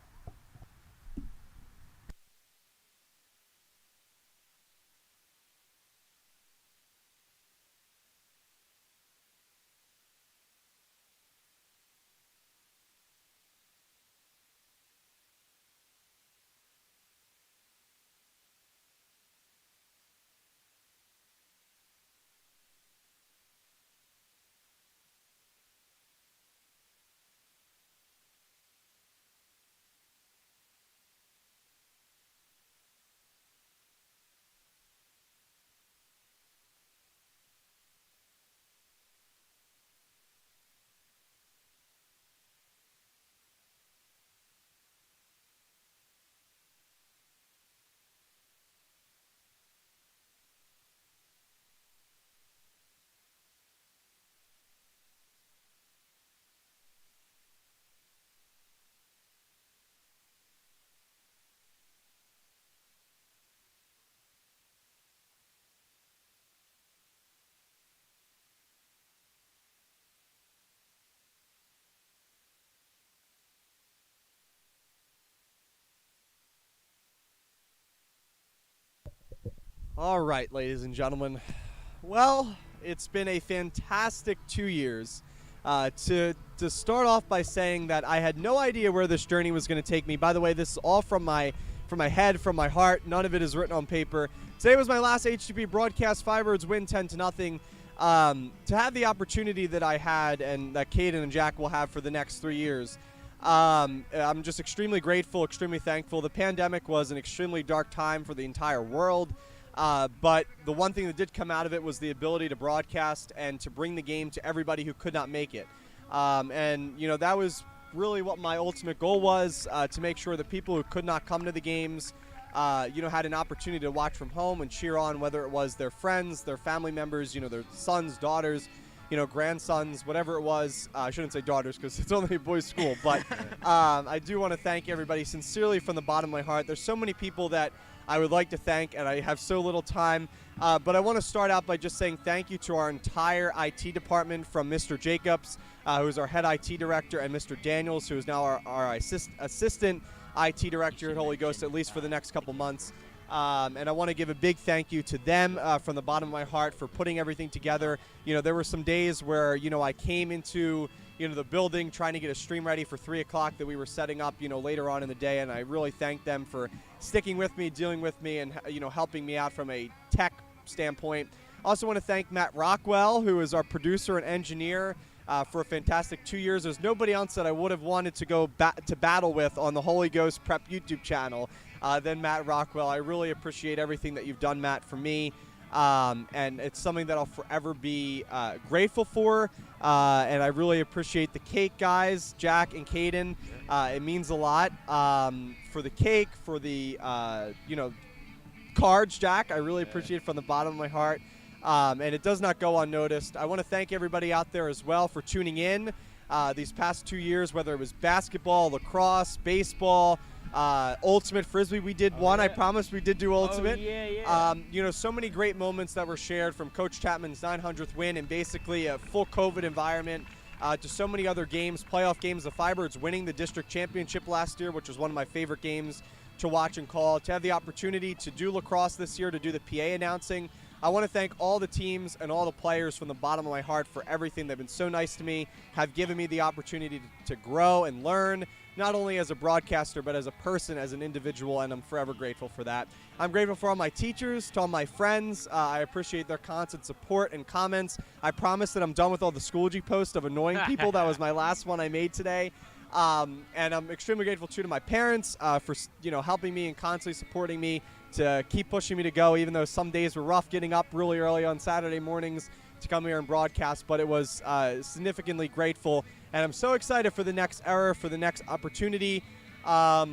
All right, ladies and gentlemen. Well, it's been a fantastic 2 years. To start off by saying that I had no idea where this journey was going to take me. By the way, this is all from my head, from my heart. None of it is written on paper. Today was my last HGP broadcast. Firebirds win 10-0. To have the opportunity that I had and that Caden and Jack will have for the next 3 years, I'm just extremely grateful, extremely thankful. The pandemic was an extremely dark time for the entire world. But the one thing that did come out of it was the ability to broadcast and to bring the game to everybody who could not make it. And, you know, that was really what my ultimate goal was, to make sure that people who could not come to the games, you know, had an opportunity to watch from home and cheer on, whether it was their friends, their family members, you know, their sons, daughters, you know, grandsons, whatever it was. I shouldn't say daughters because it's only a boys' school, but I do want to thank everybody sincerely from the bottom of my heart. There's so many people that I would like to thank, and I have so little time. But I want to start out by just saying thank you to our entire IT department, from Mr. Jacobs, who is our head IT director, and Mr. Daniels, who is now our assistant IT director at Holy Ghost, at least for the next couple months. And I want to give a big thank you to them from the bottom of my heart for putting everything together. You know, there were some days where, you know, I came into, you know, the building trying to get a stream ready for 3 o'clock that we were setting up, you know, later on in the day. And I really thank them for sticking with me, dealing with me, and, you know, helping me out from a tech standpoint. I also want to thank Matt Rockwell, who is our producer and engineer, for a fantastic 2 years. There's nobody else that I would have wanted to go to battle with on the Holy Ghost Prep YouTube channel than Matt Rockwell. I really appreciate everything that you've done, Matt, for me. And it's something that I'll forever be grateful for. And I really appreciate the cake guys, Jack and Caden. It means a lot for the cake, for the, you know, cards, Jack. I really appreciate it from the bottom of my heart. And it does not go unnoticed. I want to thank everybody out there as well for tuning in these past 2 years, whether it was basketball, lacrosse, baseball, Ultimate Frisbee. We did one. Yeah. I promise we did do Ultimate. Yeah. You know, so many great moments that were shared, from Coach Chapman's 900th win and basically a full COVID environment to so many other games, playoff games. The Firebirds winning the district championship last year, which was one of my favorite games to watch and call. To have the opportunity to do lacrosse this year, to do the PA announcing. I want to thank all the teams and all the players from the bottom of my heart for everything. They've been so nice to me, have given me the opportunity to grow and learn, not only as a broadcaster, but as a person, as an individual, and I'm forever grateful for that. I'm grateful for all my teachers, to all my friends. I appreciate their constant support and comments. I promise that I'm done with all the Schoology posts of annoying people. That was my last one I made today. And I'm extremely grateful, too, to my parents for, you know, helping me and constantly supporting me, to keep pushing me to go, even though some days were rough getting up really early on Saturday mornings to come here and broadcast. But it was significantly grateful, and I'm so excited for the next era, for the next opportunity. I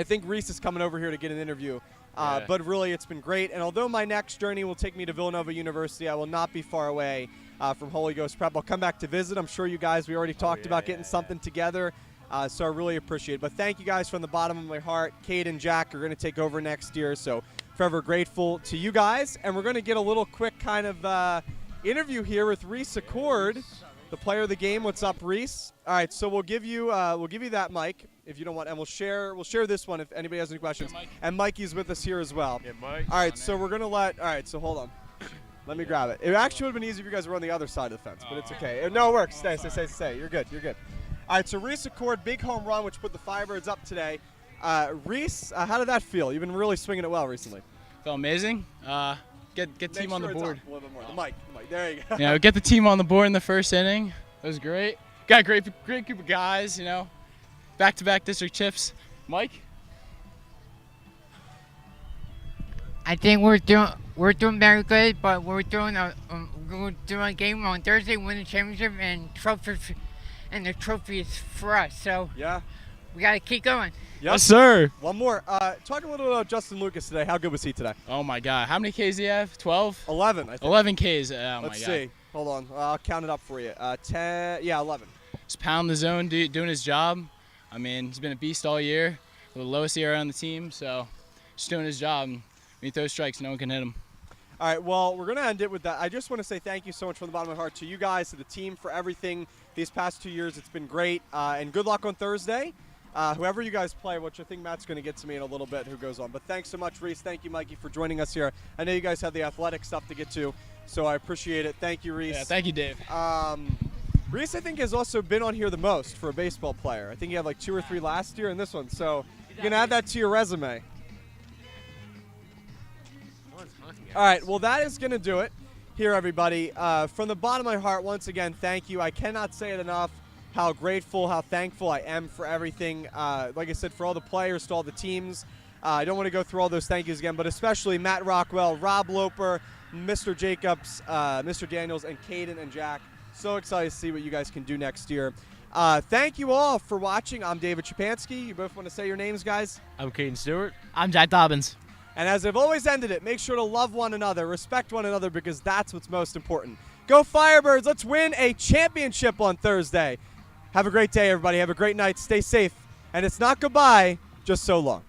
think Reese is coming over here to get an interview. But really, it's been great. And although my next journey will take me to Villanova University, I will not be far away from Holy Ghost Prep. I'll come back to visit. I'm sure you guys, we already talked about getting something together. So I really appreciate it. But thank you guys from the bottom of my heart. Kate and Jack are going to take over next year, so forever grateful to you guys. And we're going to get a little quick kind of interview here with Reese Accord, the player of the game. What's up, Reese? All right, so we'll give you that mic if you don't want, and we'll share this one if anybody has any questions. And Mikey's with us here as well. Yeah, Mike. All right, so we're going to all right, so hold on. Let me grab it. It actually would have been easy if you guys were on the other side of the fence, but it's okay. No, it works. Stay. You're good. All right, so Reese Accord, big home run, which put the Firebirds up today. Reese, how did that feel? You've been really swinging it well recently. Felt amazing. Get team on the board. A little bit more. The mic. There you go. You know, get the team on the board in the first inning. It was great. Got a great group of guys. You know, back-to-back district chips. Mike. I think we're doing very good, but we're doing a game on Thursday, win the championship, and the trophy is for us. So yeah, we got to keep going. Yes, sir. One more. Talk a little bit about Justin Lucas today. How good was he today? Oh my God. How many Ks do you have? 12? 11, I think. 11 Ks. Oh my God. Let's see. Hold on. I'll count it up for you. 10. Yeah, 11. Just pound the zone, doing his job. I mean, he's been a beast all year. The lowest ERA on the team, so just doing his job. When he throws strikes, no one can hit him. All right, well, we're going to end it with that. I just want to say thank you so much from the bottom of my heart to you guys, to the team, for everything these past 2 years. It's been great, and good luck on Thursday. Whoever you guys play, which I think Matt's going to get to me in a little bit, who goes on. But thanks so much, Reese. Thank you, Mikey, for joining us here. I know you guys have the athletic stuff to get to, so I appreciate it. Thank you, Reese. Yeah, thank you, Dave. Reese, I think, has also been on here the most for a baseball player. I think he had like 2 or 3 last year and this one, so you can add that to your resume. All right, well, that is going to do it here, everybody. From the bottom of my heart, once again, thank you. I cannot say it enough how grateful, how thankful I am for everything. Like I said, for all the players, to all the teams. I don't want to go through all those thank yous again, but especially Matt Rockwell, Rob Loper, Mr. Jacobs, Mr. Daniels, and Caden and Jack. So excited to see what you guys can do next year. Thank you all for watching. I'm David Chepansky. You both want to say your names, guys? I'm Caden Stewart. I'm Jack Dobbins. And as I've always ended it, make sure to love one another, respect one another, because that's what's most important. Go Firebirds. Let's win a championship on Thursday. Have a great day, everybody. Have a great night. Stay safe. And it's not goodbye, just so long.